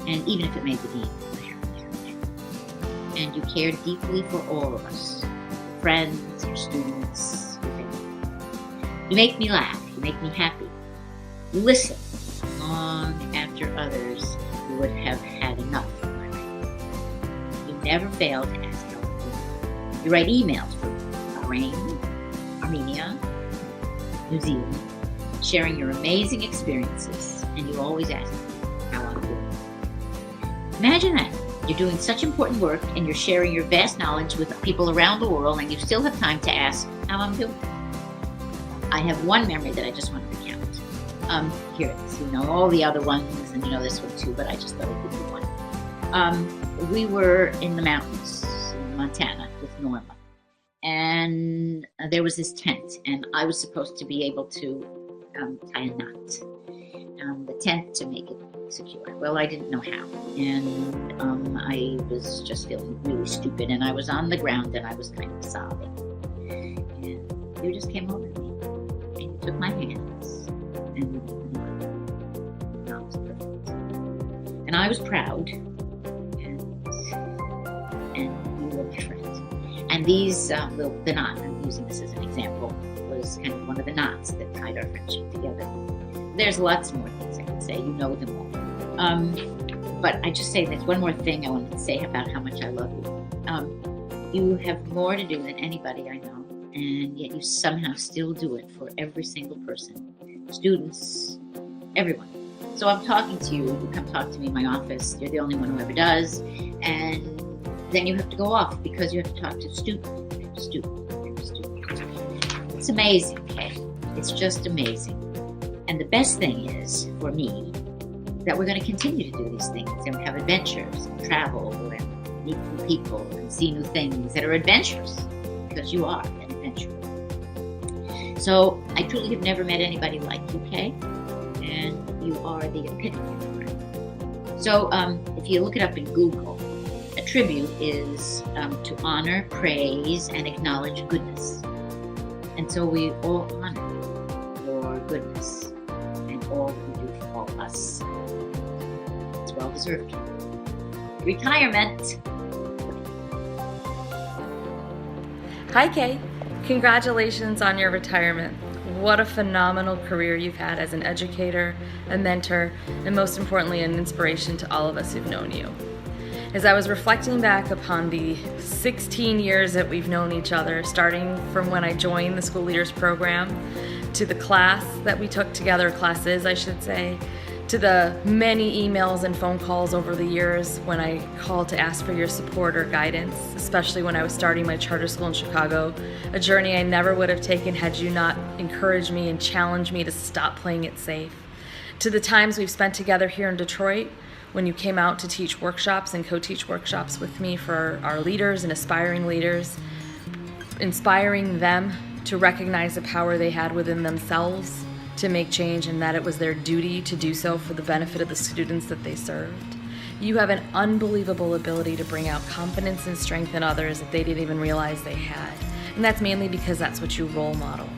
and even if it made the dean and you cared deeply for all of us, your friends, your students, your family. You make me laugh, you make me happy. You listen long after others would have had enough of my writing. You never fail to ask help. You write emails from Bahrain, Armenia, New Zealand, sharing your amazing experiences, and you always ask me how I'm doing. Imagine that. You're doing such important work and you're sharing your vast knowledge with people around the world, and you still have time to ask how I'm doing. I have one memory that I just wanted to count. Here it is. You know all the other ones, and you know this one too, but I just thought I'd give you one. We were in the mountains in Montana with Norma, and there was this tent, and I was supposed to be able to tie a knot. The tent to make it secure. Well, I didn't know how, and I was just feeling really stupid, and I was on the ground and I was kind of sobbing. And you just came over to me, and you took my hands, and you made the knot was perfect. And I was proud, and you were my friend. And these, the knot, I'm using this as an example, was kind of one of the knots that tied our friendship together. There's lots more things I could say. You know them all. But I just say there's one more thing I wanted to say about how much I love you. You have more to do than anybody I know, and yet you somehow still do it for every single person, students, everyone. So I'm talking to you. You come talk to me in my office. You're the only one who ever does, and then you have to go off because you have to talk to students. It's amazing, Kay. It's just amazing. And the best thing is, for me, that we're going to continue to do these things and have adventures and travel and meet new people and see new things that are adventurous, because you are an adventurer. So I truly have never met anybody like you, Kay, and you are the epitome of it. So if you look it up in Google, a tribute is to honor, praise, and acknowledge goodness. And so we all honor your goodness and all that you do for all of us. It's well deserved. Retirement. Hi, Kay. Congratulations on your retirement. What a phenomenal career you've had as an educator, a mentor, and most importantly, an inspiration to all of us who've known you. As I was reflecting back upon the 16 years that we've known each other, starting from when I joined the School Leaders Program, to the class that we took together, classes I should say, to the many emails and phone calls over the years when I called to ask for your support or guidance, especially when I was starting my charter school in Chicago, a journey I never would have taken had you not encouraged me and challenged me to stop playing it safe, to the times we've spent together here in Detroit, when you came out to teach workshops and co-teach workshops with me for our leaders and aspiring leaders, inspiring them to recognize the power they had within themselves to make change, and that it was their duty to do so for the benefit of the students that they served. You have an unbelievable ability to bring out confidence and strength in others that they didn't even realize they had. And that's mainly because that's what you role model.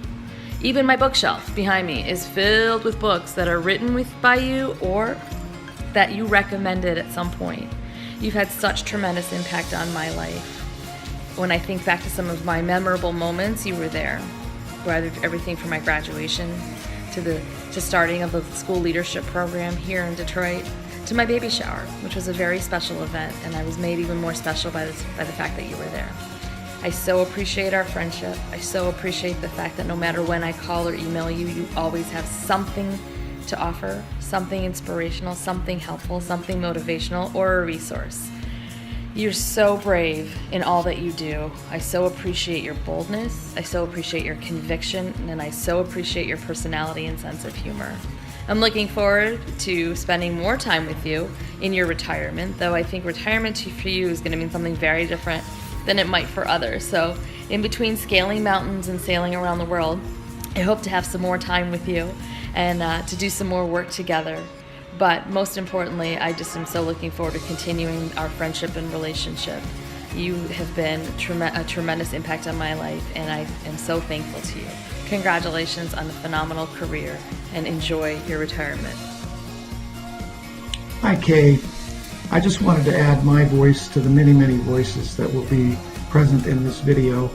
Even my bookshelf behind me is filled with books that are written by you or that you recommended at some point. You've had such tremendous impact on my life. When I think back to some of my memorable moments, you were there. Whether everything from my graduation to starting of the school leadership program here in Detroit, to my baby shower, which was a very special event, and I was made even more special by the fact that you were there. I so appreciate our friendship. I so appreciate the fact that no matter when I call or email you, you always have something to offer, something inspirational, something helpful, something motivational, or a resource. You're so brave in all that you do. I so appreciate your boldness, I so appreciate your conviction, and I so appreciate your personality and sense of humor. I'm looking forward to spending more time with you in your retirement, though I think retirement for you is going to mean something very different than it might for others. So in between scaling mountains and sailing around the world, I hope to have some more time with you and to do some more work together. But most importantly, I just am so looking forward to continuing our friendship and relationship. You have been a tremendous impact on my life, and I am so thankful to you. Congratulations on a phenomenal career, and enjoy your retirement. Hi, Kay. I just wanted to add my voice to the many, many voices that will be present in this video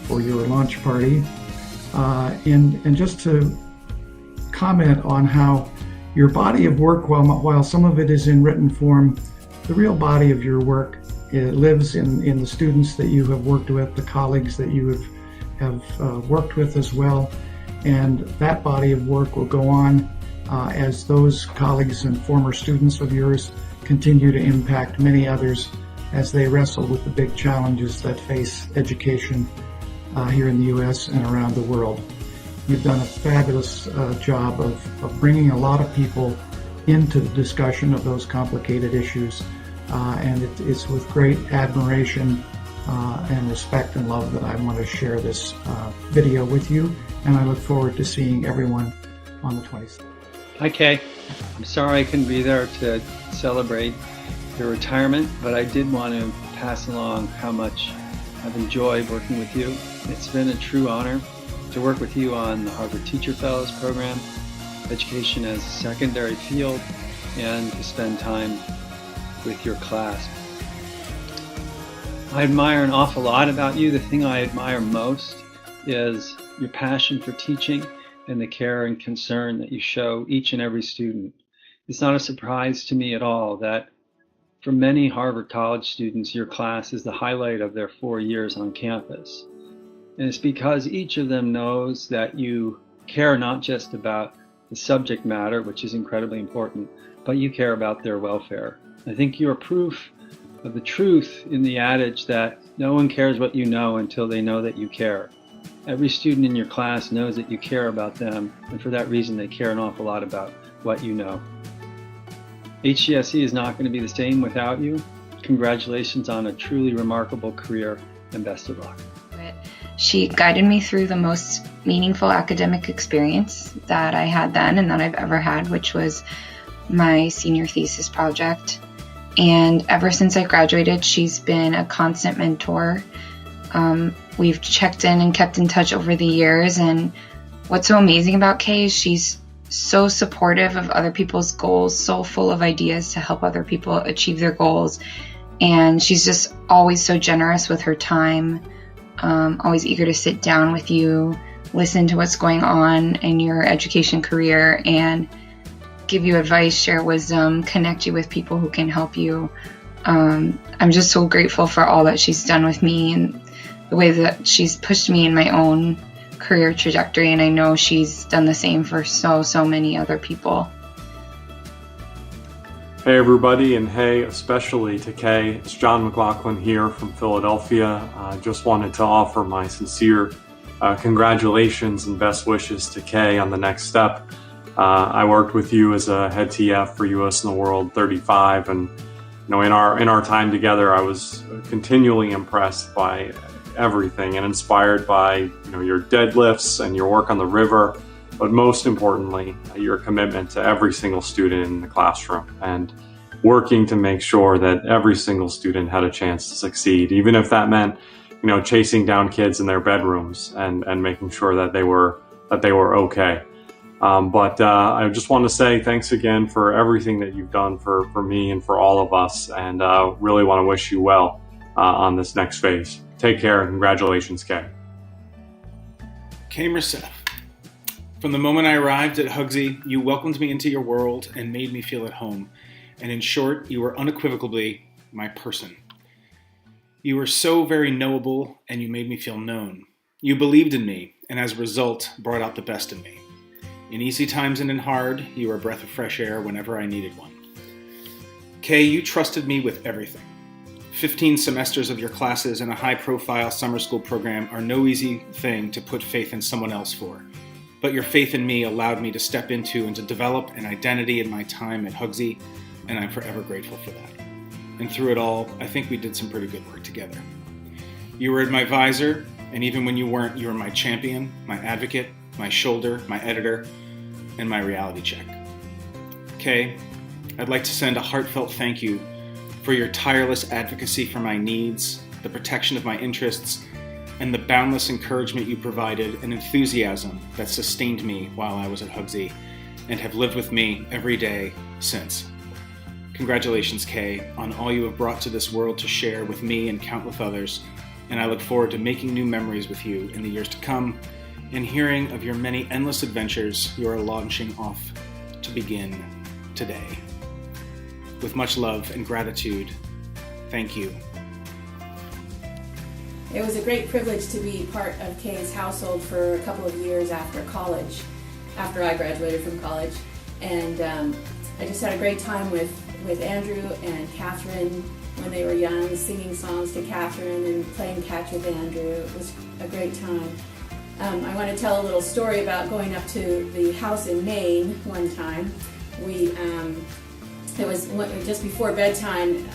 for your launch party. And just to comment on how your body of work, while some of it is in written form, the real body of your work, it lives in the students that you have worked with, the colleagues that you have worked with as well. And that body of work will go on as those colleagues and former students of yours continue to impact many others as they wrestle with the big challenges that face education here in the U.S. and around the world. You've done a fabulous job of bringing a lot of people into the discussion of those complicated issues, and it's with great admiration and respect and love that I want to share this video with you, and I look forward to seeing everyone on the 26th. Hi, Kay. I'm sorry I couldn't be there to celebrate your retirement, but I did want to pass along how much I've enjoyed working with you. It's been a true honor to work with you on the Harvard Teacher Fellows Program, education as a secondary field, and to spend time with your class. I admire an awful lot about you. The thing I admire most is your passion for teaching and the care and concern that you show each and every student. It's not a surprise to me at all that for many Harvard College students, your class is the highlight of their 4 years on campus. And it's because each of them knows that you care not just about the subject matter, which is incredibly important, but you care about their welfare. I think you're proof of the truth in the adage that no one cares what you know until they know that you care. Every student in your class knows that you care about them, and for that reason they care an awful lot about what you know. HCSE is not going to be the same without you. Congratulations on a truly remarkable career, and best of luck. She guided me through the most meaningful academic experience that I had then and that I've ever had, which was my senior thesis project. And ever since I graduated, she's been a constant mentor. We've checked in and kept in touch over the years, and what's so amazing about Kay is she's so supportive of other people's goals, so full of ideas to help other people achieve their goals, and she's just always so generous with her time, always eager to sit down with you, listen to what's going on in your education career, and give you advice, share wisdom, connect you with people who can help you. I'm just so grateful for all that she's done with me and the way that she's pushed me in my own career trajectory, and I know she's done the same for so many other people. Hey everybody, and hey especially to Kay. It's John McLaughlin here from Philadelphia. Just wanted to offer my sincere congratulations and best wishes to Kay on the next step. I worked with you as a head TF for US and the World 35, and in our time together, I was continually impressed by everything and inspired by your deadlifts and your work on the river, but most importantly, your commitment to every single student in the classroom and working to make sure that every single student had a chance to succeed, even if that meant chasing down kids in their bedrooms and making sure that they were okay. But I just want to say thanks again for everything that you've done for me and for all of us, and really want to wish you well on this next phase. Take care and congratulations, Kay. Kay Merseth. From the moment I arrived at Hugsy, you welcomed me into your world and made me feel at home. And in short, you were unequivocally my person. You were so very knowable, and you made me feel known. You believed in me, and as a result, brought out the best in me. In easy times and in hard, you were a breath of fresh air whenever I needed one. Kay, you trusted me with everything. 15 semesters of your classes and a high-profile summer school program are no easy thing to put faith in someone else for. But your faith in me allowed me to step into and to develop an identity in my time at Hugsy, and I'm forever grateful for that. And through it all, I think we did some pretty good work together. You were my advisor, and even when you weren't, you were my champion, my advocate, my shoulder, my editor, and my reality check. Kay, I'd like to send a heartfelt thank you for your tireless advocacy for my needs, the protection of my interests, and the boundless encouragement you provided and enthusiasm that sustained me while I was at Hugsy and have lived with me every day since. Congratulations, Kay, on all you have brought to this world to share with me and countless others, and I look forward to making new memories with you in the years to come and hearing of your many endless adventures you are launching off to begin today. With much love and gratitude, thank you. It was a great privilege to be part of Kay's household for a couple of years after college, after I graduated from college. And I just had a great time with Andrew and Catherine when they were young, singing songs to Catherine and playing catch with Andrew. It was a great time. I want to tell a little story about going up to the house in Maine one time. It was just before bedtime,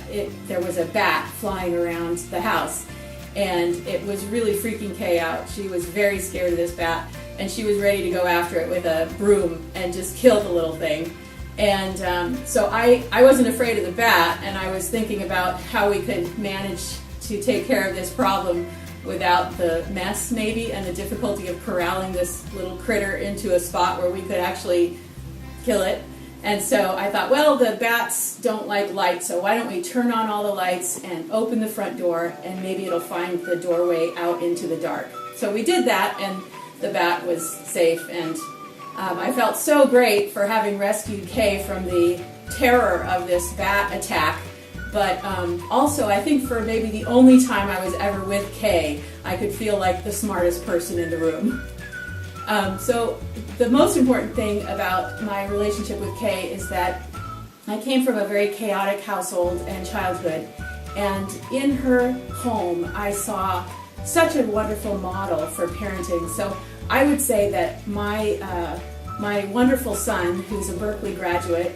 there was a bat flying around the house, and it was really freaking Kay out. She was very scared of this bat, and she was ready to go after it with a broom and just kill the little thing. And so I wasn't afraid of the bat, and I was thinking about how we could manage to take care of this problem without the mess maybe and the difficulty of corralling this little critter into a spot where we could actually kill it. And so I thought, well, the bats don't like light, so why don't we turn on all the lights and open the front door, and maybe it'll find the doorway out into the dark. So we did that, and the bat was safe, and I felt so great for having rescued Kay from the terror of this bat attack. But also, I think for maybe the only time I was ever with Kay, I could feel like the smartest person in the room. So the most important thing about my relationship with Kay is that I came from a very chaotic household and childhood. And in her home, I saw such a wonderful model for parenting. So I would say that my wonderful son, who's a Berkeley graduate,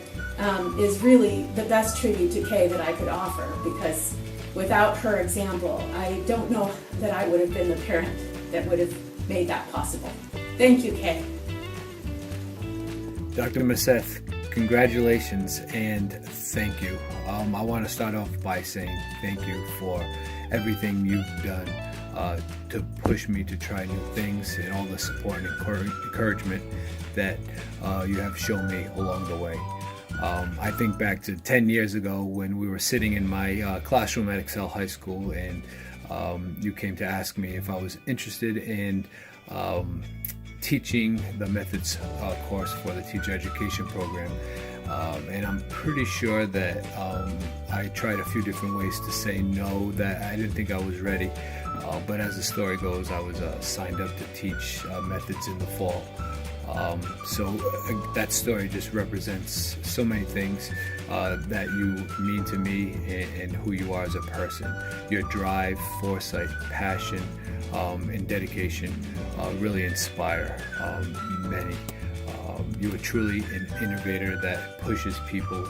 is really the best tribute to Kay that I could offer, because without her example, I don't know that I would have been the parent that would have made that possible. Thank you, Kay. Dr. Merseth, congratulations and thank you. I want to start off by saying thank you for everything you've done to push me to try new things, and all the support and encouragement that you have shown me along the way. I think back to 10 years ago when we were sitting in my classroom at Excel High School, and you came to ask me if I was interested in teaching the methods course for the teacher education program. And I'm pretty sure that I tried a few different ways to say no, that I didn't think I was ready. But as the story goes, I was signed up to teach methods in the fall. So that story just represents so many things that you mean to me and who you are as a person. Your drive, foresight, passion, and dedication really inspire many. You are truly an innovator that pushes people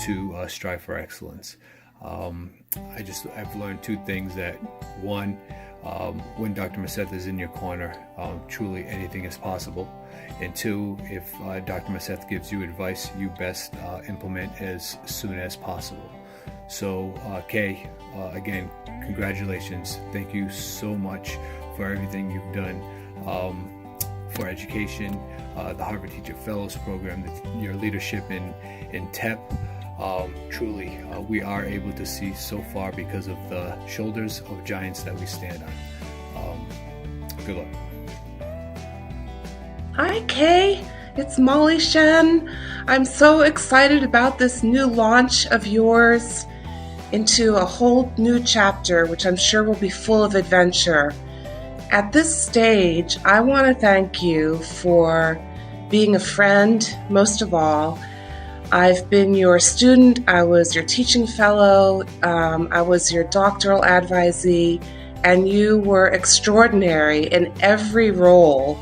to strive for excellence. I've learned two things. That one, when Dr. Merseth is in your corner, truly anything is possible. And two, if Dr. Merseth gives you advice, you best implement as soon as possible. So, Kay, again, congratulations. Thank you so much for everything you've done for education, the Harvard Teacher Fellows Program, your leadership in TEP. Truly, we are able to see so far because of the shoulders of giants that we stand on. Good luck. Hi, Kay. It's Molly Shen. I'm so excited about this new launch of yours into a whole new chapter, which I'm sure will be full of adventure. At this stage, I want to thank you for being a friend, most of all. I've been your student, I was your teaching fellow, I was your doctoral advisee, and you were extraordinary in every role,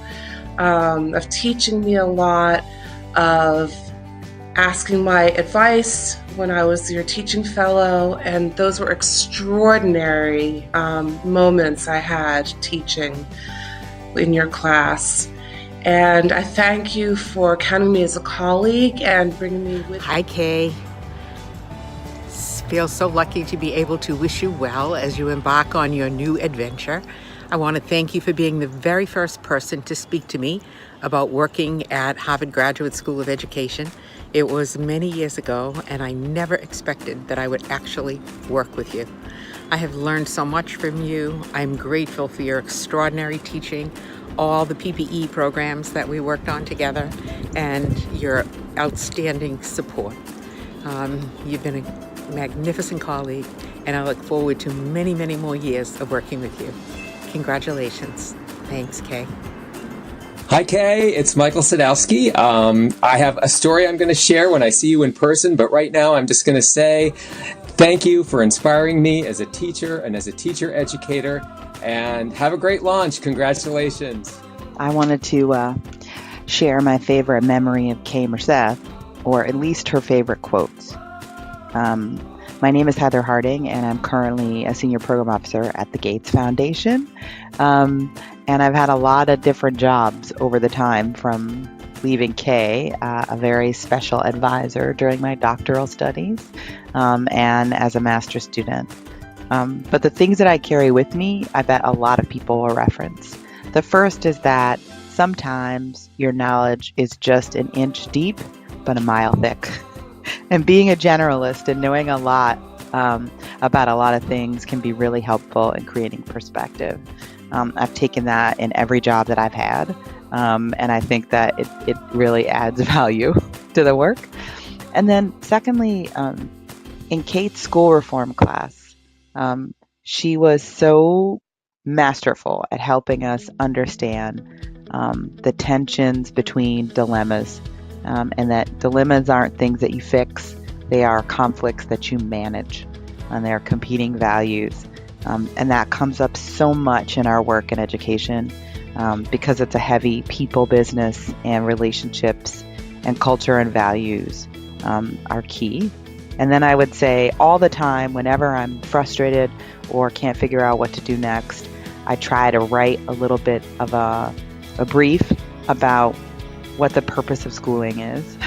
of teaching me a lot, of asking my advice when I was your teaching fellow, and those were extraordinary moments I had teaching in your class. And I thank you for counting me as a colleague and bringing me with you. Hi, Kay. Feel so lucky to be able to wish you well as you embark on your new adventure. I want to thank you for being the very first person to speak to me about working at Harvard Graduate School of Education. It was many years ago, and I never expected that I would actually work with you. I have learned so much from you. I'm grateful for your extraordinary teaching, all the PPE programs that we worked on together, and your outstanding support. You've been a magnificent colleague, and I look forward to many, many more years of working with you. Congratulations. Thanks, Kay. Hi, Kay. It's Michael Sadowski. I have a story I'm going to share when I see you in person, but right now I'm just going to say thank you for inspiring me as a teacher and as a teacher educator, and have a great launch. Congratulations. I wanted to share my favorite memory of Kay Merseth, or at least her favorite quotes. My name is Heather Harding, and I'm currently a senior program officer at the Gates Foundation. And I've had a lot of different jobs over the time, from leaving Kay, a very special advisor during my doctoral studies, and as a master's student. But the things that I carry with me, I bet a lot of people will reference. The first is that sometimes your knowledge is just an inch deep, but a mile thick. And being a generalist and knowing a lot about a lot of things can be really helpful in creating perspective. I've taken that in every job that I've had, and I think that it really adds value to the work. And then secondly, in Kate's school reform class, she was so masterful at helping us understand the tensions between dilemmas, and that dilemmas aren't things that you fix, they are conflicts that you manage, and they are competing values. And that comes up so much in our work in education, because it's a heavy people business, and relationships and culture and values are key. And then I would say all the time, whenever I'm frustrated or can't figure out what to do next, I try to write a little bit of a brief about what the purpose of schooling is,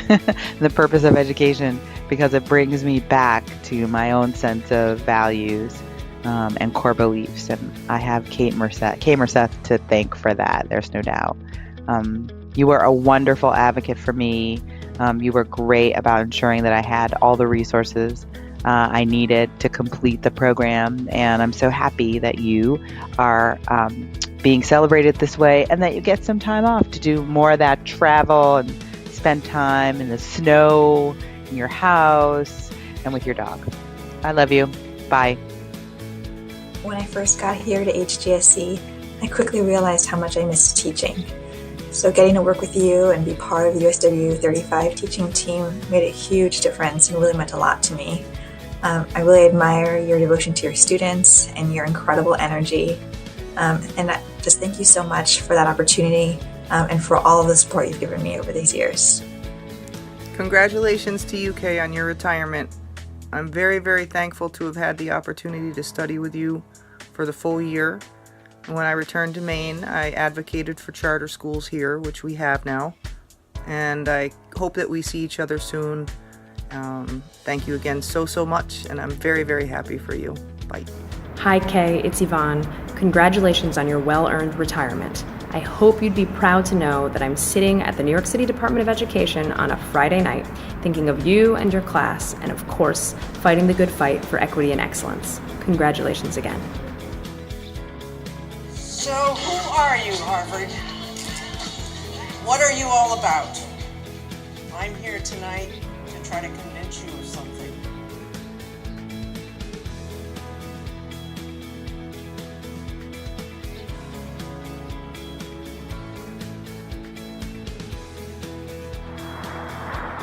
the purpose of education, because it brings me back to my own sense of values and core beliefs. And I have Kay Merseth to thank for that. There's no doubt. You were a wonderful advocate for me. You were great about ensuring that I had all the resources I needed to complete the program. And I'm so happy that you are being celebrated this way, and that you get some time off to do more of that travel and spend time in the snow, in your house, and with your dog. I love you. Bye. When I first got here to HGSC, I quickly realized how much I missed teaching. So getting to work with you and be part of the USW 35 teaching team made a huge difference and really meant a lot to me. I really admire your devotion to your students and your incredible energy. And just thank you so much for that opportunity and for all of the support you've given me over these years. Congratulations to you, Kay, on your retirement. I'm very, very thankful to have had the opportunity to study with you for the full year. When I returned to Maine, I advocated for charter schools here, which we have now. And I hope that we see each other soon. Thank you again so much, and I'm very, very happy for you. Bye. Hi Kay, it's Yvonne. Congratulations on your well-earned retirement. I hope you'd be proud to know that I'm sitting at the New York City Department of Education on a Friday night, thinking of you and your class, and of course, fighting the good fight for equity and excellence. Congratulations again. So who are you, Harvard? What are you all about? I'm here tonight to try to convince you of something.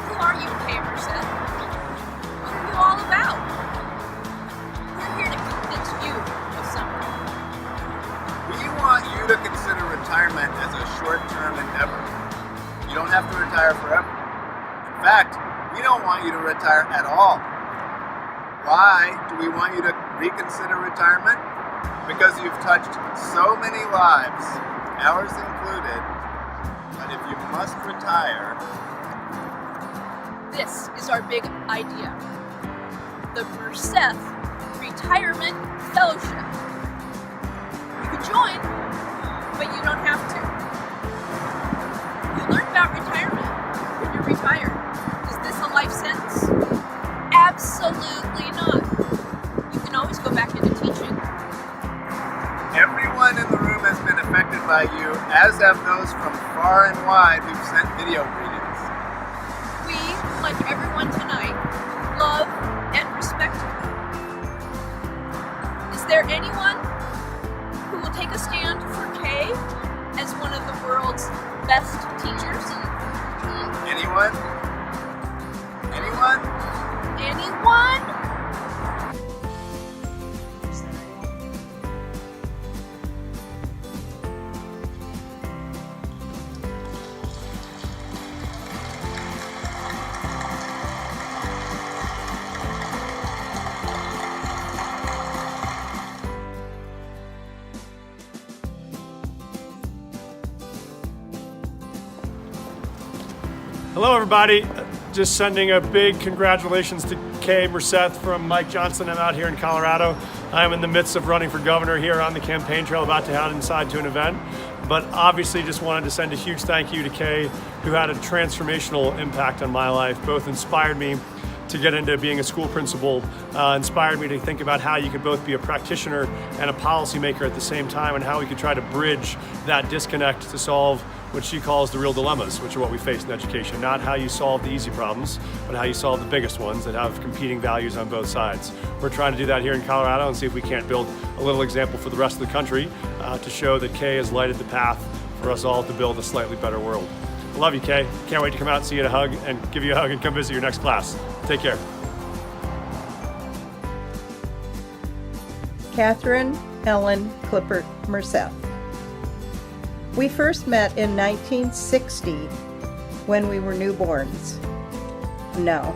Who are you, Kay Merseth? What are you all about? We're here to convince you of something. We want you to consider retirement as a short-term endeavor. You don't have to retire forever. In fact, we don't want you to retire at all. Why do we want you to reconsider retirement? Because you've touched so many lives, ours included, that if you must retire, This is our big idea. The Merseth Retirement Fellowship. You can join, but you don't have to. You learn about retirement when you're retired. Is this a life sentence? Absolutely not. You can always go back into teaching. everyone in the room has been affected by you, as have those from far and wide who've sent video greetings. We, like everyone tonight, love and respect you. Is there anyone who will take a stand for Kay as one of the world's best teachers? Anyone? Anyone? Anyone? Hello, everybody. Just sending a big congratulations to Kay Merseth from Mike Johnson. I'm out here in Colorado. I'm in the midst of running for governor here on the campaign trail, about to head inside to an event. But obviously just wanted to send a huge thank you to Kay, who had a transformational impact on my life, both inspired me to get into being a school principal, inspired me to think about how you could both be a practitioner and a policymaker at the same time, and how we could try to bridge that disconnect to solve what she calls the real dilemmas, which are what we face in education. Not how you solve the easy problems, but how you solve the biggest ones that have competing values on both sides. We're trying to do that here in Colorado and see if we can't build a little example for the rest of the country to show that Kay has lighted the path for us all to build a slightly better world. I love you, Kay. Can't wait to come out and see you at a hug and give you a hug and come visit your next class. Take care. Catherine Ellen Clippert Merseth. We first met in 1960 when we were newborns. No,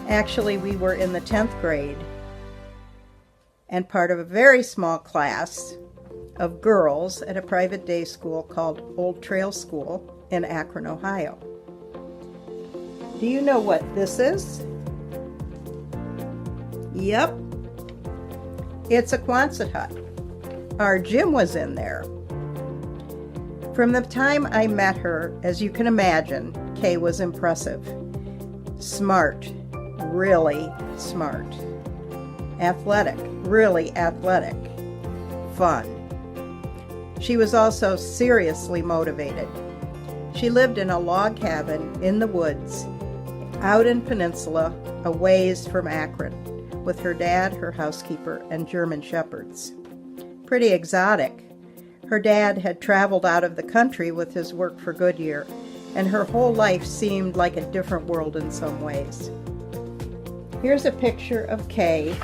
actually we were in the 10th grade and part of a very small class of girls at a private day school called Old Trail School in Akron, Ohio. Do you know what this is? Yep, it's a Quonset hut. Our gym was in there. From the time I met her, as you can imagine, Kay was impressive. Smart, really smart. Athletic, really athletic. Fun. She was also seriously motivated. She lived in a log cabin in the woods, out in Peninsula, a ways from Akron, with her dad, her housekeeper, and German shepherds. Pretty exotic. Her dad had traveled out of the country with his work for Goodyear, and her whole life seemed like a different world in some ways. Here's a picture of Kay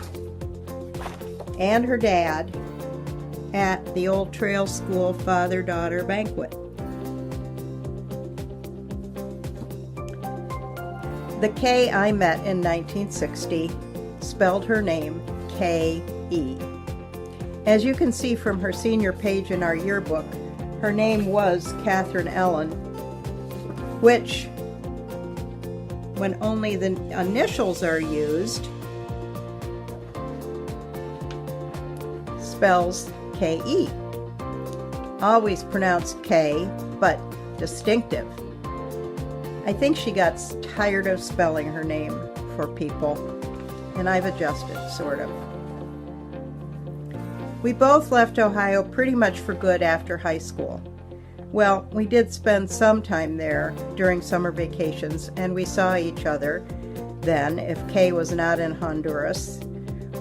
and her dad at the Old Trail School father-daughter banquet. The Kay I met in 1960 spelled her name K-E. As you can see from her senior page in our yearbook, her name was Catherine Ellen, which, when only the initials are used, spells K-E. Always pronounced K, but distinctive. I think she got tired of spelling her name for people, and I've adjusted, sort of. We both left Ohio pretty much for good after high school. Well, we did spend some time there during summer vacations, and we saw each other then if Kay was not in Honduras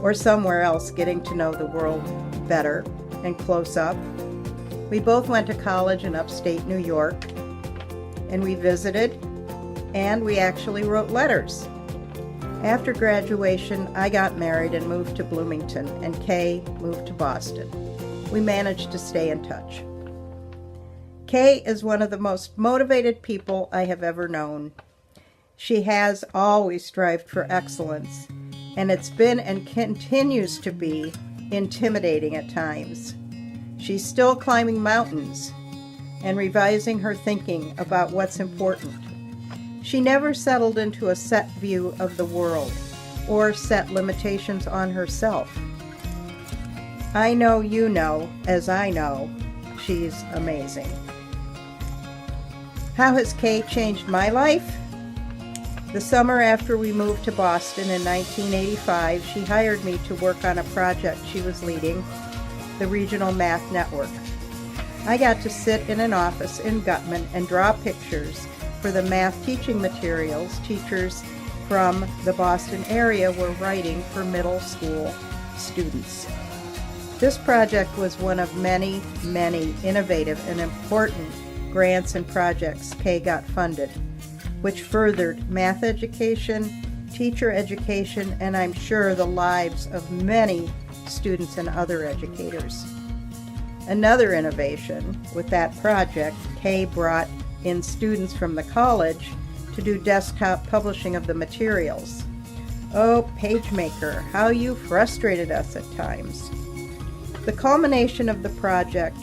or somewhere else getting to know the world better and close up. We both went to college in upstate New York, and we visited, and we actually wrote letters. After graduation, I got married and moved to Bloomington, and Kay moved to Boston. We managed to stay in touch. Kay is one of the most motivated people I have ever known. She has always strived for excellence, and it's been and continues to be intimidating at times. She's still climbing mountains and revising her thinking about what's important. She never settled into a set view of the world or set limitations on herself. I know you know, as I know, she's amazing. How has Kay changed my life? The summer after we moved to Boston in 1985, she hired me to work on a project she was leading, the Regional Math Network. I got to sit in an office in Gutman and draw pictures for the math teaching materials teachers from the Boston area were writing for middle school students. This project was one of many, many innovative and important grants and projects Kay got funded, which furthered math education, teacher education, and I'm sure the lives of many students and other educators. Another innovation with that project, Kay brought in students from the college to do desktop publishing of the materials. Oh, PageMaker, how you frustrated us at times. The culmination of the project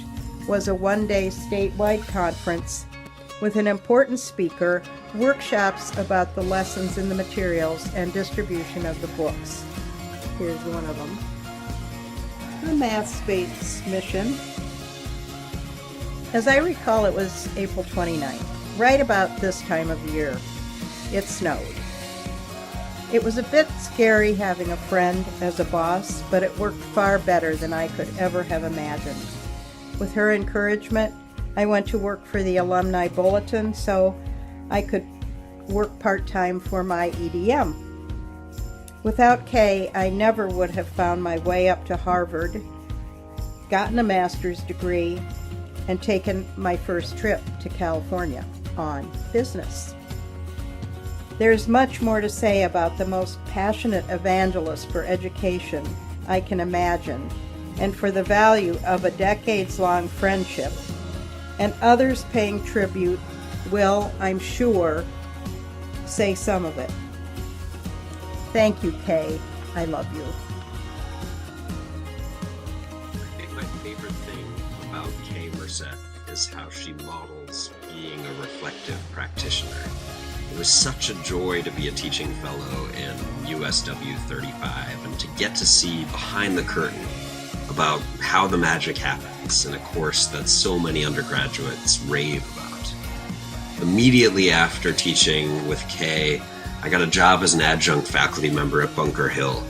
was a one-day statewide conference with an important speaker, workshops about the lessons in the materials, and distribution of the books. Here's one of them. The Math Space Mission. As I recall, it was April 29th, right about this time of year. It snowed. It was a bit scary having a friend as a boss, but it worked far better than I could ever have imagined. With her encouragement, I went to work for the Alumni Bulletin so I could work part-time for my EDM. Without Kay, I never would have found my way up to Harvard, gotten a master's degree, and taken my first trip to California on business. There's much more to say about the most passionate evangelist for education I can imagine, and for the value of a decades-long friendship, and others paying tribute will, I'm sure, say some of it. Thank you, Kay. I love you. I think my favorite thing about Kay Merseth is how she models being a reflective practitioner. It was such a joy to be a teaching fellow in USW 35 and to get to see behind the curtain about how the magic happens in a course that so many undergraduates rave about. Immediately after teaching with Kay, I got a job as an adjunct faculty member at Bunker Hill,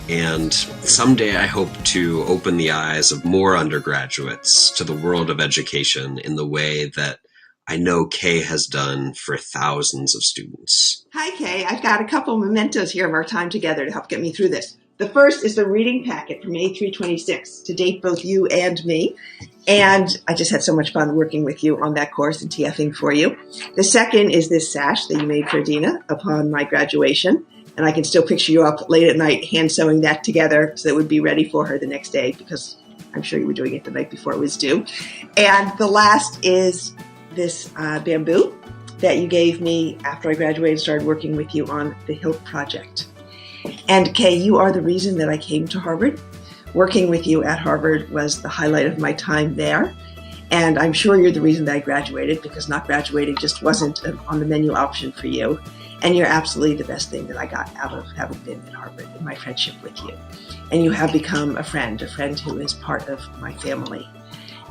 and someday I hope to open the eyes of more undergraduates to the world of education in the way that I know Kay has done for thousands of students. Hi, Kay. I've got a couple mementos here of our time together to help get me through this. The first is the reading packet from A326 to date both you and me. And I just had so much fun working with you on that course and TFing for you. The second is this sash that you made for Dina upon my graduation. And I can still picture you up late at night hand sewing that together so that it would be ready for her the next day, because I'm sure you were doing it the night before it was due. And the last is this bamboo that you gave me after I graduated and started working with you on the Hilt Project. And Kay, you are the reason that I came to Harvard. Working with you at Harvard was the highlight of my time there. And I'm sure you're the reason that I graduated, because not graduating just wasn't on the menu option for you. And you're absolutely the best thing that I got out of having been at Harvard in my friendship with you. And you have become a friend who is part of my family.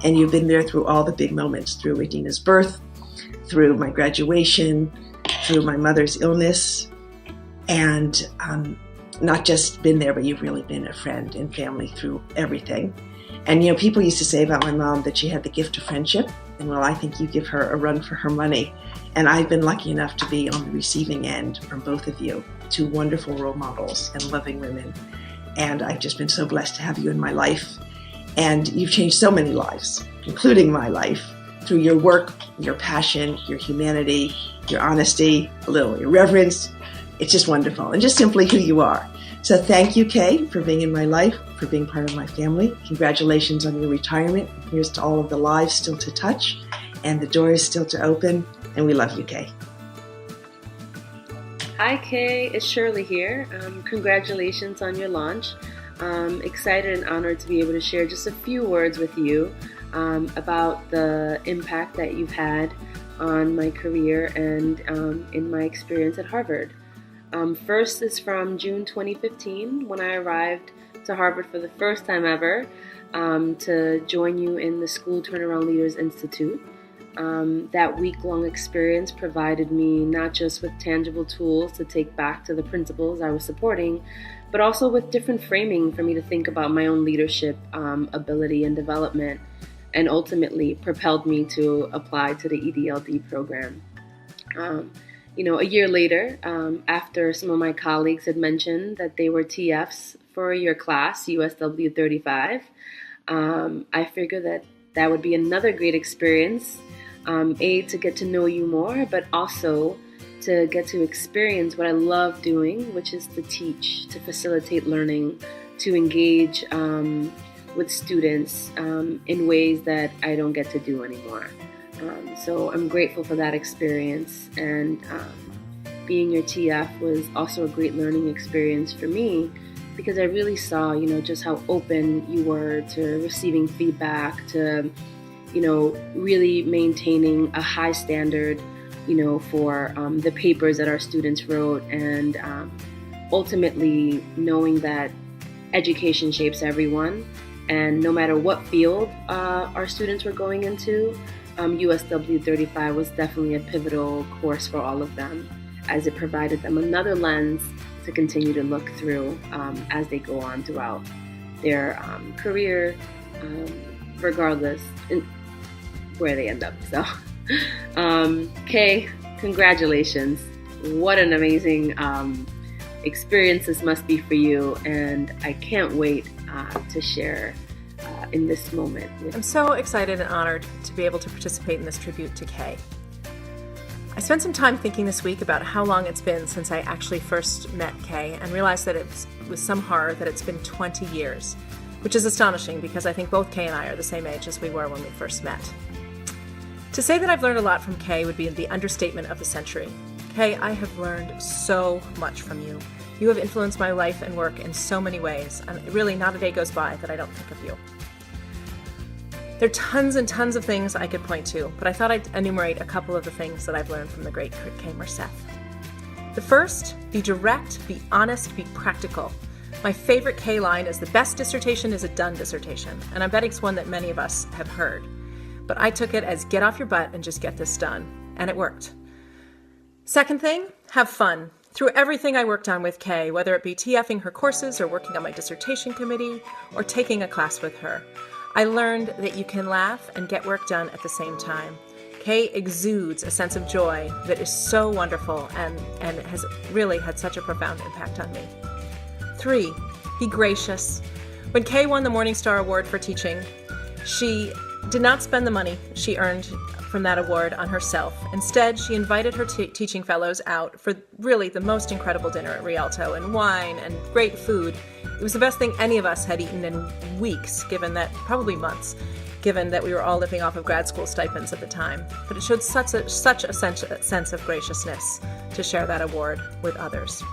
And you've been there through all the big moments, through Adina's birth, through my graduation, through my mother's illness, and not just been there, but you've really been a friend and family through everything. And, you know, people used to say about my mom that she had the gift of friendship. And, well, I think you give her a run for her money. And I've been lucky enough to be on the receiving end from both of you, two wonderful role models and loving women. And I've just been so blessed to have you in my life. And you've changed so many lives, including my life, through your work, your passion, your humanity, your honesty, a little irreverence. It's just wonderful, and just simply who you are. So thank you, Kay, for being in my life, for being part of my family. Congratulations on your retirement. Here's to all of the lives still to touch and the doors still to open. And we love you, Kay. Hi, Kay. It's Shirley here. Congratulations on your launch. Excited and honored to be able to share just a few words with you about the impact that you've had on my career and in my experience at Harvard. First is from June 2015, when I arrived to Harvard for the first time ever to join you in the School Turnaround Leaders Institute. That week-long experience provided me not just with tangible tools to take back to the principals I was supporting, but also with different framing for me to think about my own leadership ability and development, and ultimately propelled me to apply to the EDLD program. A year later, after some of my colleagues had mentioned that they were TFs for your class, USW 35, I figured that would be another great experience, to get to know you more, but also to get to experience what I love doing, which is to teach, to facilitate learning, to engage with students in ways that I don't get to do anymore. So I'm grateful for that experience, and being your TF was also a great learning experience for me, because I really saw, just how open you were to receiving feedback, to really maintaining a high standard, for the papers that our students wrote, and ultimately knowing that education shapes everyone, and no matter what field our students were going into, USW 35 was definitely a pivotal course for all of them, as it provided them another lens to continue to look through as they go on throughout their career, regardless where they end up. So, Kay, congratulations. What an amazing experience this must be for you, and I can't wait to share in this moment. I'm so excited and honored to be able to participate in this tribute to Kay. I spent some time thinking this week about how long it's been since I actually first met Kay, and realized that it was some horror that it's been 20 years, which is astonishing because I think both Kay and I are the same age as we were when we first met. To say that I've learned a lot from Kay would be the understatement of the century. Kay, I have learned so much from you. You have influenced my life and work in so many ways, and really not a day goes by that I don't think of you. There are tons and tons of things I could point to, but I thought I'd enumerate a couple of the things that I've learned from the great Kay Merseth. The first, be direct, be honest, be practical. My favorite Kay line is, the best dissertation is a done dissertation, and I bet it's one that many of us have heard. But I took it as, get off your butt and just get this done, and it worked. Second thing, have fun. Through everything I worked on with Kay, whether it be TFing her courses or working on my dissertation committee or taking a class with her, I learned that you can laugh and get work done at the same time. Kay exudes a sense of joy that is so wonderful and has really had such a profound impact on me. 3, be gracious. When Kay won the Morningstar Award for teaching, she did not spend the money she earned from that award on herself. Instead, she invited her teaching fellows out for really the most incredible dinner at Rialto, and wine and great food. It was the best thing any of us had eaten in weeks, probably months, given that we were all living off of grad school stipends at the time. But it showed such a sense of graciousness to share that award with others.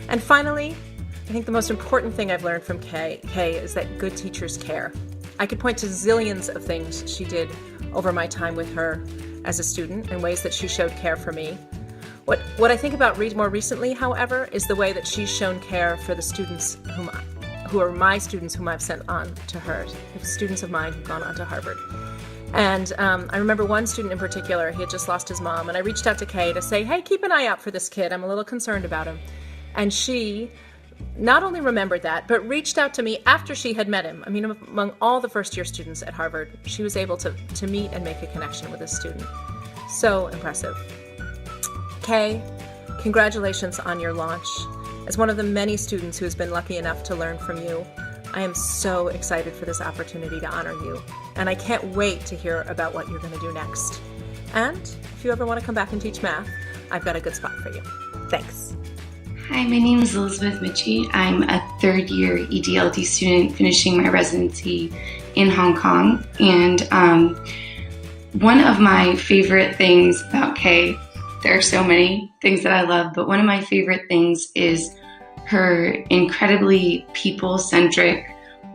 And finally, I think the most important thing I've learned from Kay is that good teachers care. I could point to zillions of things she did over my time with her as a student and ways that she showed care for me. What I think about more recently, however, is the way that she's shown care for the students who are my students whom I've sent on to her, students of mine who've gone on to Harvard. And I remember one student in particular, he had just lost his mom, and I reached out to Kay to say, hey, keep an eye out for this kid. I'm a little concerned about him. And she not only remembered that, but reached out to me after she had met him. I mean, among all the first-year students at Harvard, she was able to meet and make a connection with this student. So impressive. Kay, congratulations on your launch. As one of the many students who has been lucky enough to learn from you, I am so excited for this opportunity to honor you, and I can't wait to hear about what you're going to do next. And if you ever want to come back and teach math, I've got a good spot for you. Thanks. Hi, my name is Elizabeth Mitchie. I'm a third-year EDLD student finishing my residency in Hong Kong. And one of my favorite things about Kay, there are so many things that I love, but one of my favorite things is her incredibly people-centric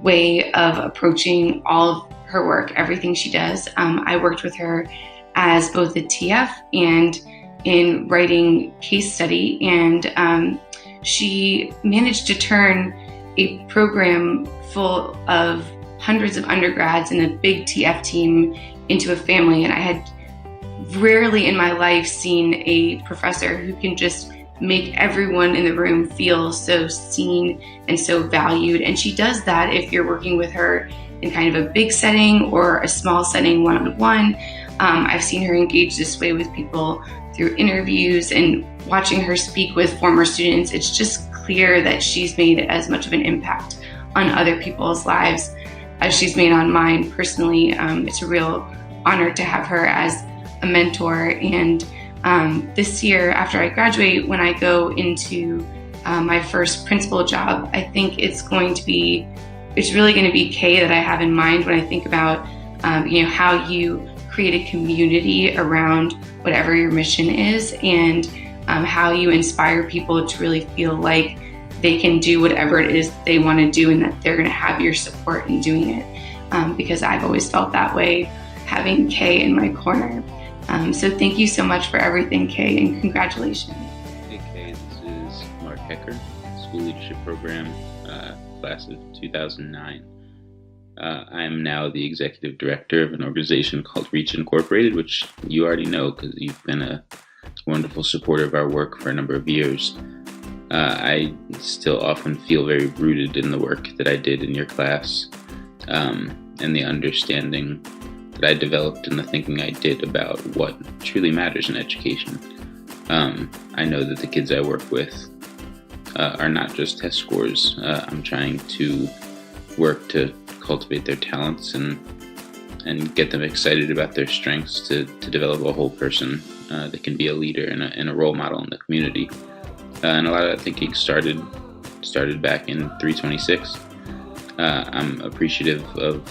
way of approaching all of her work, everything she does. I worked with her as both a TF and in writing case study, and she managed to turn a program full of hundreds of undergrads and a big TF team into a family. And I had rarely in my life seen a professor who can just make everyone in the room feel so seen and so valued. And she does that if you're working with her in kind of a big setting or a small setting one-on-one. I've seen her engage this way with people through interviews, and watching her speak with former students, it's just clear that she's made as much of an impact on other people's lives as she's made on mine personally. It's a real honor to have her as a mentor. And this year, after I graduate, when I go into my first principal job, I think it's really going to be Kay that I have in mind when I think about how you create a community around whatever your mission is, and how you inspire people to really feel like they can do whatever it is they want to do, and that they're going to have your support in doing it. Because I've always felt that way having Kay in my corner. So thank you so much for everything, Kay, and congratulations. Hey Kay, this is Mark Hecker, School Leadership Program, class of 2009. I am now the executive director of an organization called Reach Incorporated, which you already know because you've been a wonderful supporter of our work for a number of years. I still often feel very rooted in the work that I did in your class, and the understanding that I developed and the thinking I did about what truly matters in education. I know that the kids I work with are not just test scores. I'm trying to work to cultivate their talents and get them excited about their strengths to develop a whole person that can be a leader and a role model in the community. And a lot of that thinking started back in 326. I'm appreciative of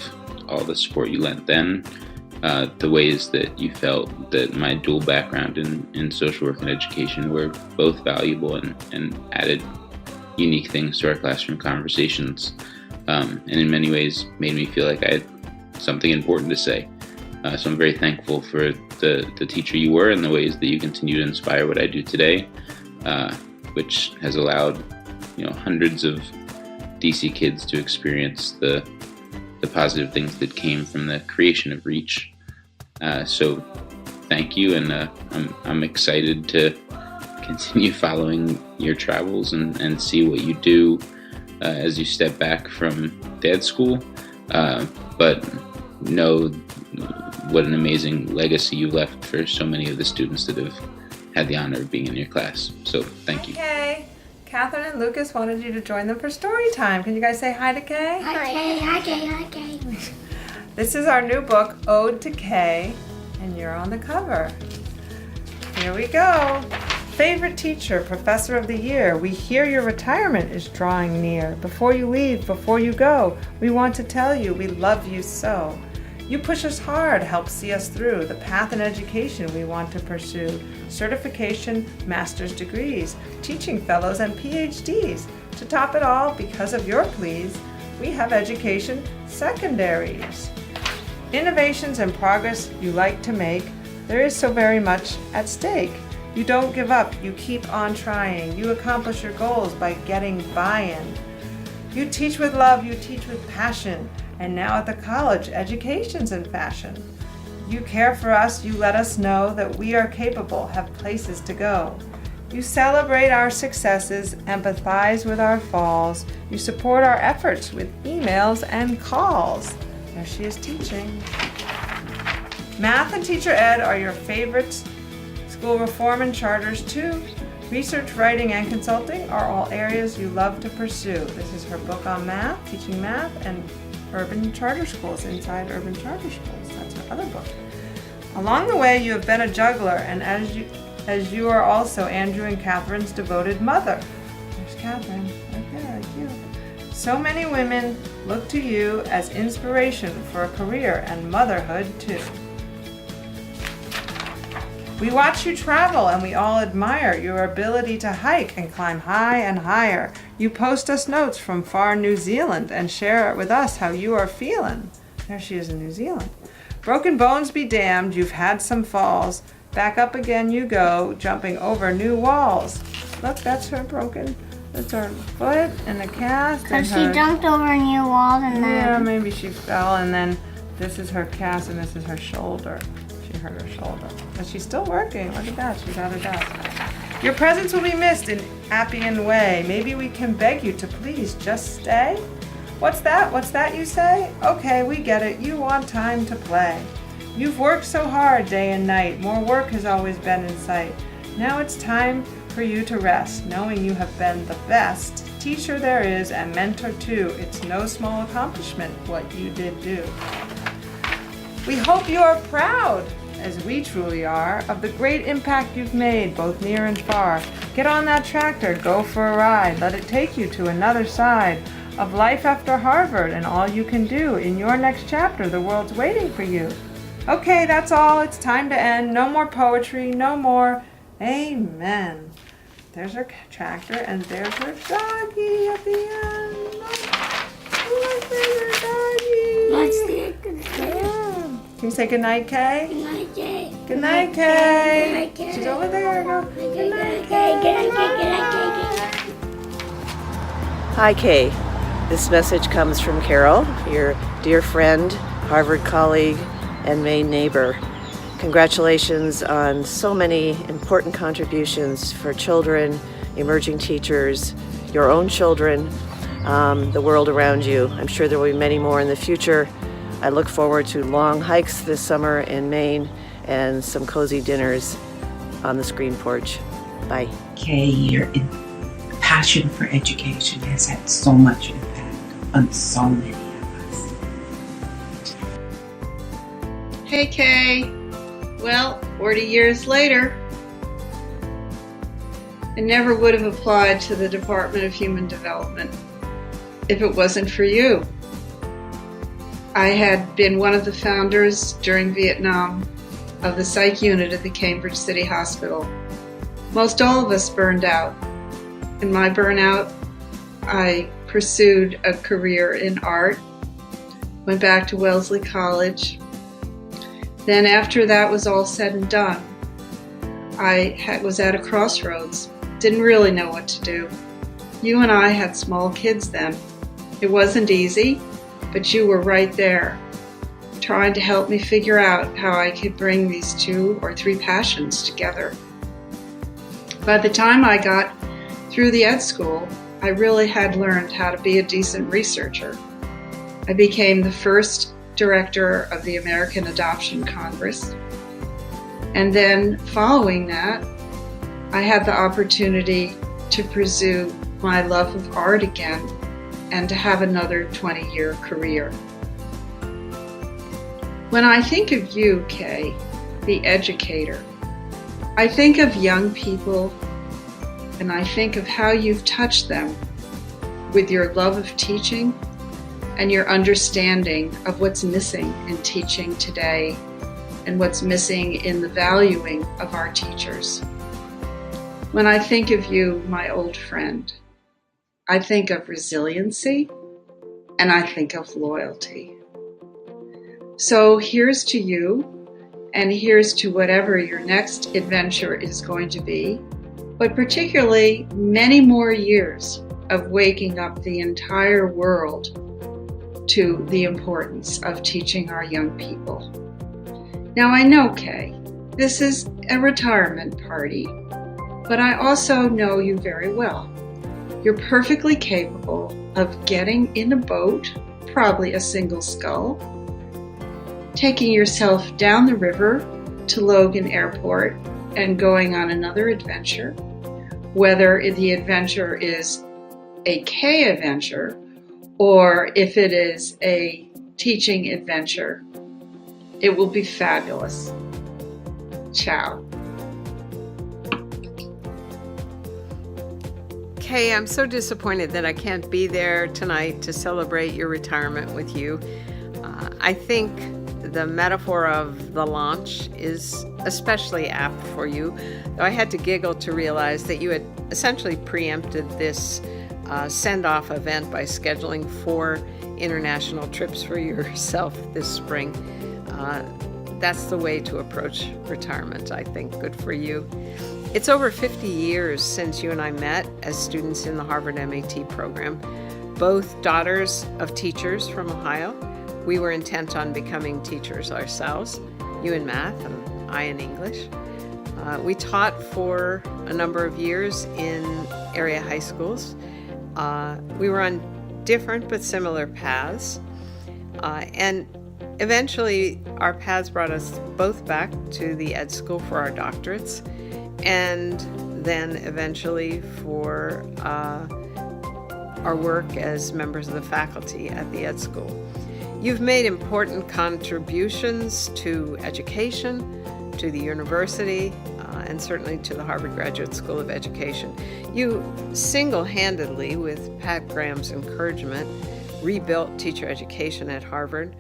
all the support you lent then, the ways that you felt that my dual background in social work and education were both valuable and added unique things to our classroom conversations, and in many ways made me feel like I had something important to say. So I'm very thankful for the teacher you were and the ways that you continue to inspire what I do today, which has allowed hundreds of DC kids to experience the positive things that came from the creation of Reach. So thank you, and I'm excited to continue following your travels and see what you do as you step back from dad school, but know what an amazing legacy you left for so many of the students that have had the honor of being in your class. So thank you. Okay. Catherine and Lucas wanted you to join them for story time. Can you guys say hi to Kay? Hi, Kay. Hi, Kay. Hi, Kay. This is our new book, Ode to Kay, and you're on the cover. Here we go. Favorite teacher, professor of the year, we hear your retirement is drawing near. Before you leave, before you go, we want to tell you we love you so. You push us hard, help see us through the path in education we want to pursue. Certification, master's degrees, teaching fellows and PhDs. To top it all, because of your pleas, we have education secondaries. Innovations and progress you like to make, there is so very much at stake. You don't give up, you keep on trying. You accomplish your goals by getting buy-in. You teach with love, you teach with passion. And now at the college, education's in fashion. You care for us, you let us know that we are capable, have places to go. You celebrate our successes, empathize with our falls. You support our efforts with emails and calls. There she is teaching. Math and teacher ed are your favorites. School reform and charters too. Research, writing, and consulting are all areas you love to pursue. This is her book on math, teaching math, and urban charter schools, inside urban charter schools. That's her other book. Along the way, you have been a juggler, and as you are also Andrew and Catherine's devoted mother. There's Catherine, right there, cute. So many women look to you as inspiration for a career and motherhood too. We watch you travel and we all admire your ability to hike and climb high and higher. You post us notes from far New Zealand and share with us how you are feeling. There she is in New Zealand. Broken bones be damned, you've had some falls. Back up again you go, jumping over new walls. Look, that's her broken, that's her foot and the cast. So she jumped over a new wall and then... Yeah, maybe she fell, and then this is her cast and this is her shoulder. She hurt her shoulder. But she's still working. Look at that. She's at her desk. Your presence will be missed in Appian way. Maybe we can beg you to please just stay? What's that? What's that you say? Okay, we get it. You want time to play. You've worked so hard day and night. More work has always been in sight. Now it's time for you to rest, knowing you have been the best teacher there is and mentor too. It's no small accomplishment what you did do. We hope you are proud, as we truly are, of the great impact you've made, both near and far. Get on that tractor, go for a ride. Let it take you to another side of life after Harvard and all you can do. In your next chapter, the world's waiting for you. Okay, that's all. It's time to end. No more poetry, no more. Amen. There's her tractor, and there's her doggy at the end. Look, there's her doggy. Let's see it. Can you say goodnight, Kay? Good night, Kay. Good night, Kay. Good night, Kay. She's over there. Go. Good night, Kay. Good night, Kay. Good night, Kay. Good night. Hi, Kay. This message comes from Carol, your dear friend, Harvard colleague, and Maine neighbor. Congratulations on so many important contributions for children, emerging teachers, your own children, the world around you. I'm sure there will be many more in the future. I look forward to long hikes this summer in Maine and some cozy dinners on the screen porch. Bye. Kay, your passion for education has had so much impact on so many of us. Hey, Kay. Well, 40 years later, I never would have applied to the Department of Human Development if it wasn't for you. I had been one of the founders during Vietnam of the psych unit at the Cambridge City Hospital. Most all of us burned out. In my burnout, I pursued a career in art, went back to Wellesley College. Then after that was all said and done, I was at a crossroads, didn't really know what to do. You and I had small kids then. It wasn't easy, but you were right there, trying to help me figure out how I could bring these 2 or 3 passions together. By the time I got through the ed school, I really had learned how to be a decent researcher. I became the first director of the American Adoption Congress. And then following that, I had the opportunity to pursue my love of art again and to have another 20-year career. When I think of you, Kay, the educator, I think of young people and I think of how you've touched them with your love of teaching and your understanding of what's missing in teaching today and what's missing in the valuing of our teachers. When I think of you, my old friend, I think of resiliency and I think of loyalty. So here's to you, and here's to whatever your next adventure is going to be, but particularly many more years of waking up the entire world to the importance of teaching our young people. Now I know, Kay, this is a retirement party, but I also know you very well. You're perfectly capable of getting in a boat, probably a single scull, taking yourself down the river to Logan Airport and going on another adventure, whether the adventure is a Kay adventure or if it is a teaching adventure. It will be fabulous. Ciao. Kay, I'm so disappointed that I can't be there tonight to celebrate your retirement with you. I think the metaphor of the launch is especially apt for you, though I had to giggle to realize that you had essentially preempted this send-off event by scheduling 4 international trips for yourself this spring. That's the way to approach retirement, I think. Good for you. It's over 50 years since you and I met as students in the Harvard MAT program, both daughters of teachers from Ohio. We were intent on becoming teachers ourselves, you in math and I in English. We taught for a number of years in area high schools. We were on different but similar paths. And eventually our paths brought us both back to the ed school for our doctorates, and then eventually for our work as members of the faculty at the ed school. You've made important contributions to education, to the university, and certainly to the Harvard Graduate School of Education. You single-handedly, with Pat Graham's encouragement, rebuilt teacher education at Harvard,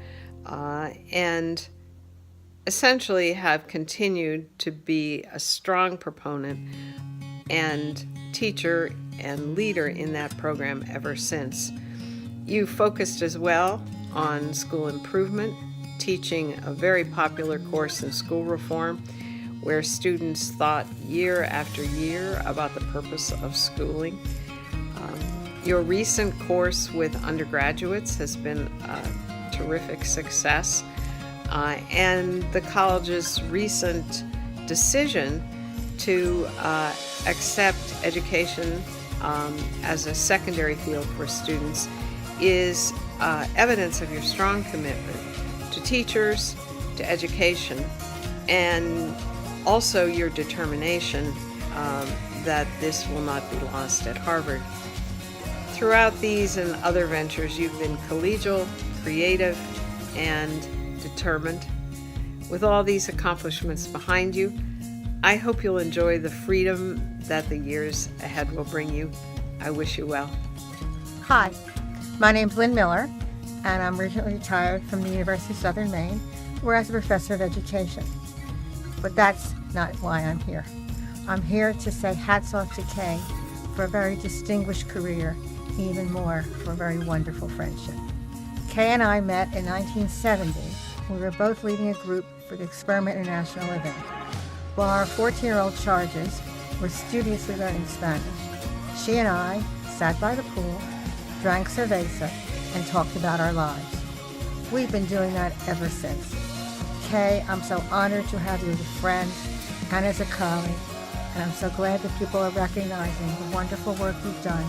and essentially have continued to be a strong proponent and teacher and leader in that program ever since. You focused as well on school improvement, teaching a very popular course in school reform where students thought year after year about the purpose of schooling. Your recent course with undergraduates has been a terrific success, and the college's recent decision to accept education as a secondary field for students is evidence of your strong commitment to teachers, to education, and also your determination that this will not be lost at Harvard. Throughout these and other ventures, you've been collegial, creative, and determined. With all these accomplishments behind you, I hope you'll enjoy the freedom that the years ahead will bring you. I wish you well. Hi, my name's Lynn Miller, and I'm recently retired from the University of Southern Maine, where I was a professor of education. But that's not why I'm here. I'm here to say hats off to Kay for a very distinguished career, even more for a very wonderful friendship. Kay and I met in 1970. We were both leading a group for the Experiment International event. While our 14-year-old charges were studiously learning Spanish, she and I sat by the pool, drank cerveza, and talked about our lives. We've been doing that ever since. Kay, I'm so honored to have you as a friend and as a colleague, and I'm so glad that people are recognizing the wonderful work you've done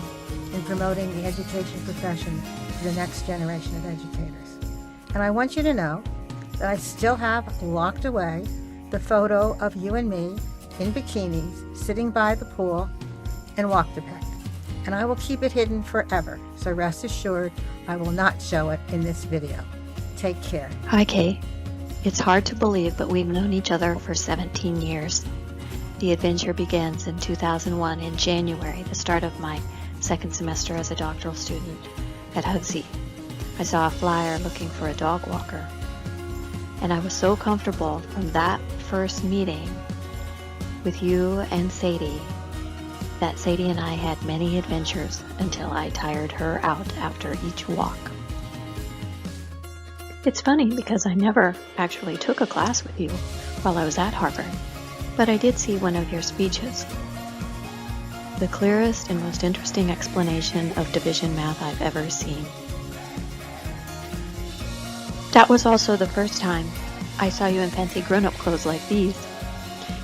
in promoting the education profession to the next generation of educators. And I want you to know that I still have locked away the photo of you and me in bikinis sitting by the pool in Wachtapek. And I will keep it hidden forever, so rest assured I will not show it in this video. Take care. Hi, Kay. It's hard to believe, but we've known each other for 17 years. The adventure begins in 2001 in January, the start of my second semester as a doctoral student at Hugsy. I saw a flyer looking for a dog walker, and I was so comfortable from that first meeting with you and Sadie that Sadie and I had many adventures until I tired her out after each walk. It's funny because I never actually took a class with you while I was at Harvard, but I did see one of your speeches. The clearest and most interesting explanation of division math I've ever seen. That was also the first time I saw you in fancy grown-up clothes like these,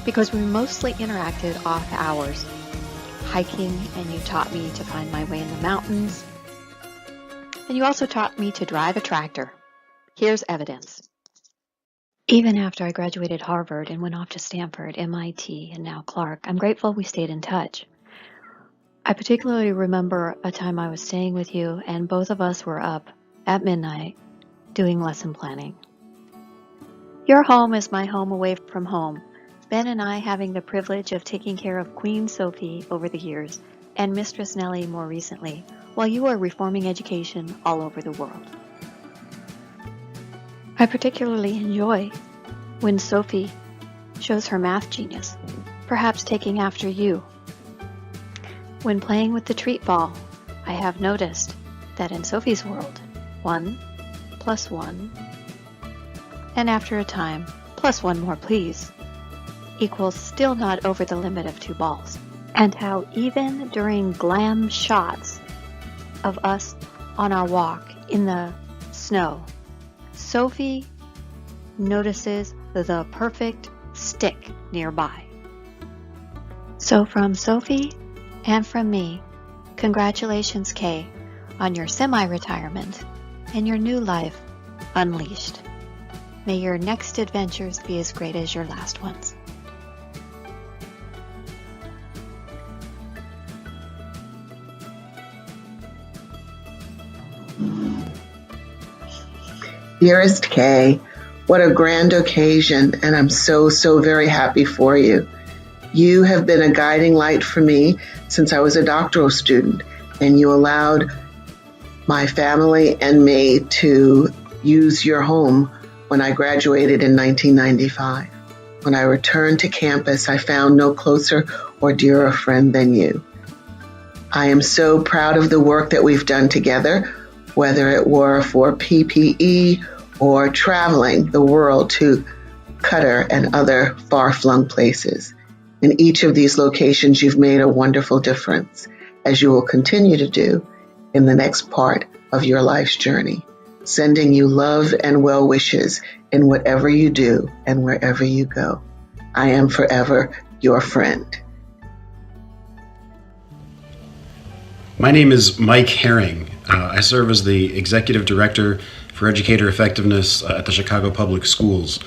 because we mostly interacted off hours, hiking, and you taught me to find my way in the mountains, and you also taught me to drive a tractor. Here's evidence. Even after I graduated Harvard and went off to Stanford, MIT, and now Clark, I'm grateful we stayed in touch. I particularly remember a time I was staying with you and both of us were up at midnight doing lesson planning. Your home is my home away from home. Ben and I having the privilege of taking care of Queen Sophie over the years and Mistress Nellie more recently, while you are reforming education all over the world. I particularly enjoy when Sophie shows her math genius, perhaps taking after you. When playing with the treat ball, I have noticed that in Sophie's world, 1 + 1, and after a time, +1 more please, equals still not over the limit of 2 balls. And how even during glam shots of us on our walk in the snow, Sophie notices the perfect stick nearby. So from Sophie and from me, congratulations, Kay, on your semi-retirement and your new life unleashed. May your next adventures be as great as your last ones. Dearest Kay, what a grand occasion, and I'm so very happy for you. You have been a guiding light for me since I was a doctoral student, and you allowed my family and me to use your home when I graduated in 1995. When I returned to campus, I found no closer or dearer friend than you. I am so proud of the work that we've done together, whether it were for PPE or traveling the world to Qatar and other far-flung places. In each of these locations, you've made a wonderful difference, as you will continue to do in the next part of your life's journey. Sending you love and well wishes in whatever you do and wherever you go. I am forever your friend. My name is Mike Herring. I serve as the Executive Director for Educator Effectiveness at the Chicago Public Schools.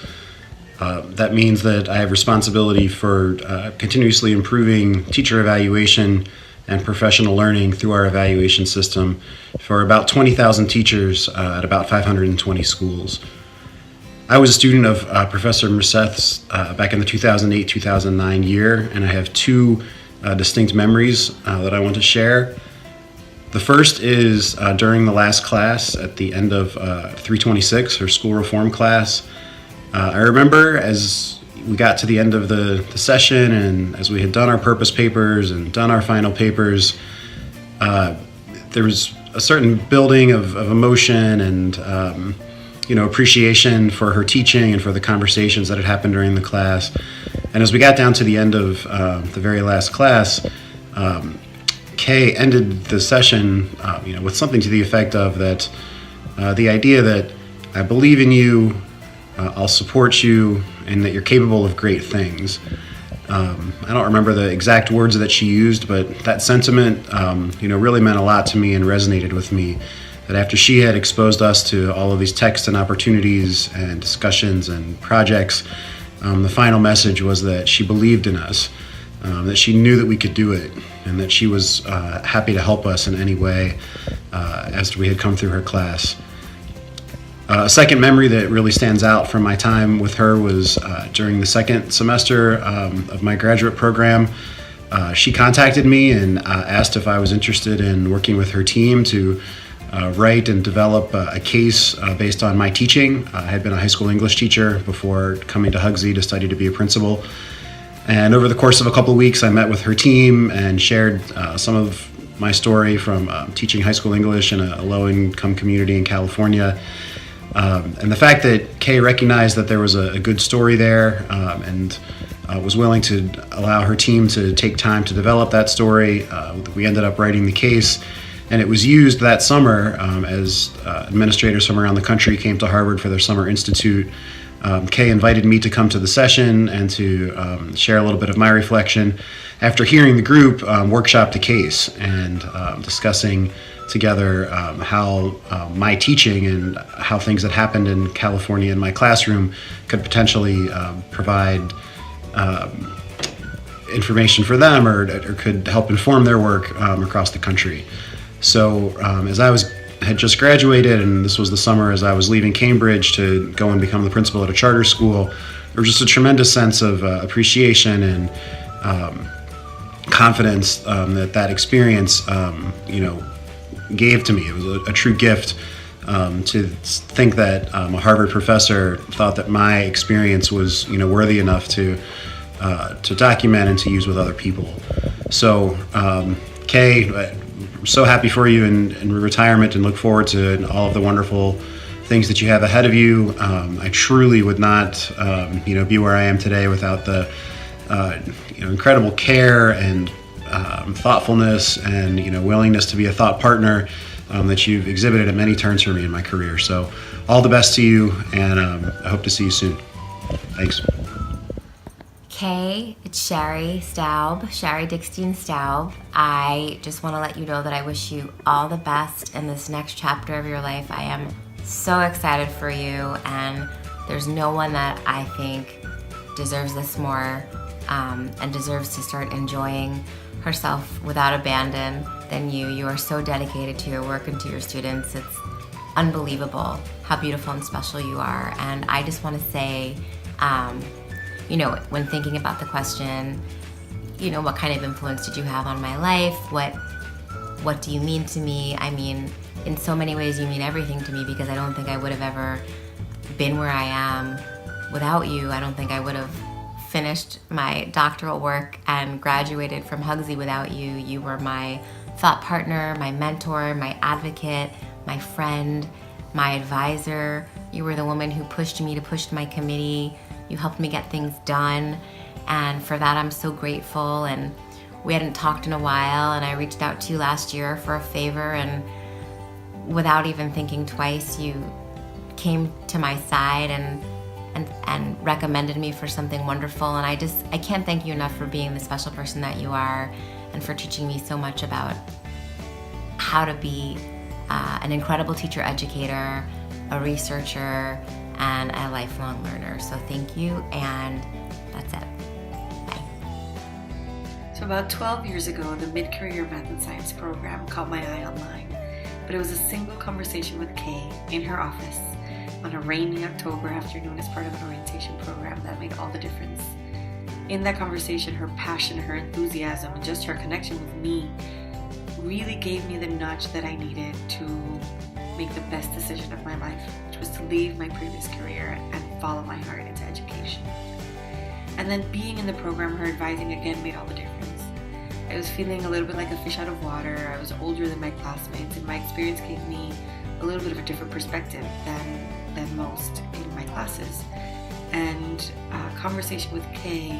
That means that I have responsibility for continuously improving teacher evaluation and professional learning through our evaluation system for about 20,000 teachers at about 520 schools. I was a student of Professor Merseth's back in the 2008-2009 year, and I have two distinct memories that I want to share. The first is during the last class at the end of 326, her school reform class. I remember as we got to the end of the session and as we had done our purpose papers and done our final papers, there was a certain building of emotion and appreciation for her teaching and for the conversations that had happened during the class. And as we got down to the end of the very last class, Kay ended the session with something to the effect of that the idea that I believe in you, I'll support you, and that you're capable of great things. I don't remember the exact words that she used, but that sentiment really meant a lot to me and resonated with me. That after she had exposed us to all of these texts and opportunities and discussions and projects, the final message was that she believed in us, that she knew that we could do it, and that she was happy to help us in any way as we had come through her class. A second memory that really stands out from my time with her was during the second semester of my graduate program. She contacted me and asked if I was interested in working with her team to write and develop a case based on my teaching. I had been a high school English teacher before coming to Hugsy to study to be a principal. And over the course of a couple of weeks, I met with her team and shared some of my story from teaching high school English in a low-income community in California. And the fact that Kay recognized that there was a good story there and was willing to allow her team to take time to develop that story, we ended up writing the case. And it was used that summer as administrators from around the country came to Harvard for their Summer Institute. Kay invited me to come to the session and to share a little bit of my reflection. After hearing the group workshop the case and discussing together how my teaching and how things that happened in California in my classroom could potentially provide information for them or could help inform their work across the country. So as I had just graduated, and this was the summer as I was leaving Cambridge to go and become the principal at a charter school, there was just a tremendous sense of appreciation and confidence that experience gave to me. It was a true gift to think that a Harvard professor thought that my experience was worthy enough to document and to use with other people. So Kay, I'm so happy for you in retirement and look forward to all of the wonderful things that you have ahead of you. I truly would not be where I am today without the incredible care and thoughtfulness and willingness to be a thought partner that you've exhibited at many turns for me in my career. So all the best to you, and I hope to see you soon. Thanks. Kay, it's Sherry Dickstein Staub. I just want to let you know that I wish you all the best in this next chapter of your life. I am so excited for you, and there's no one that I think deserves this more and deserves to start enjoying herself without abandon than you. You are so dedicated to your work and to your students. It's unbelievable how beautiful and special you are. And I just want to say, when thinking about the question, what kind of influence did you have on my life? What do you mean to me? I mean, in so many ways you mean everything to me, because I don't think I would have ever been where I am without you. I don't think I would have finished my doctoral work and graduated from Hugsy without you. You were my thought partner, my mentor, my advocate, my friend, my advisor, You were the woman who pushed me to push my committee. You helped me get things done. And for that, I'm so grateful. And we hadn't talked in a while, and I reached out to you last year for a favor, and without even thinking twice, you came to my side and recommended me for something wonderful. And I can't thank you enough for being the special person that you are, and for teaching me so much about how to be an incredible teacher educator, a researcher, and a lifelong learner. So thank you, and that's it. So about 12 years ago, the mid-career math and science program caught my eye online, but it was a single conversation with Kay in her office on a rainy October afternoon as part of an orientation program that made all the difference. In that conversation, her passion, her enthusiasm, and just her connection with me really gave me the nudge that I needed to make the best decision of my life, which was to leave my previous career and follow my heart into education. And then being in the program, her advising again made all the difference. I was feeling a little bit like a fish out of water. I was older than my classmates, and my experience gave me a little bit of a different perspective than most in my classes. And a conversation with Kay,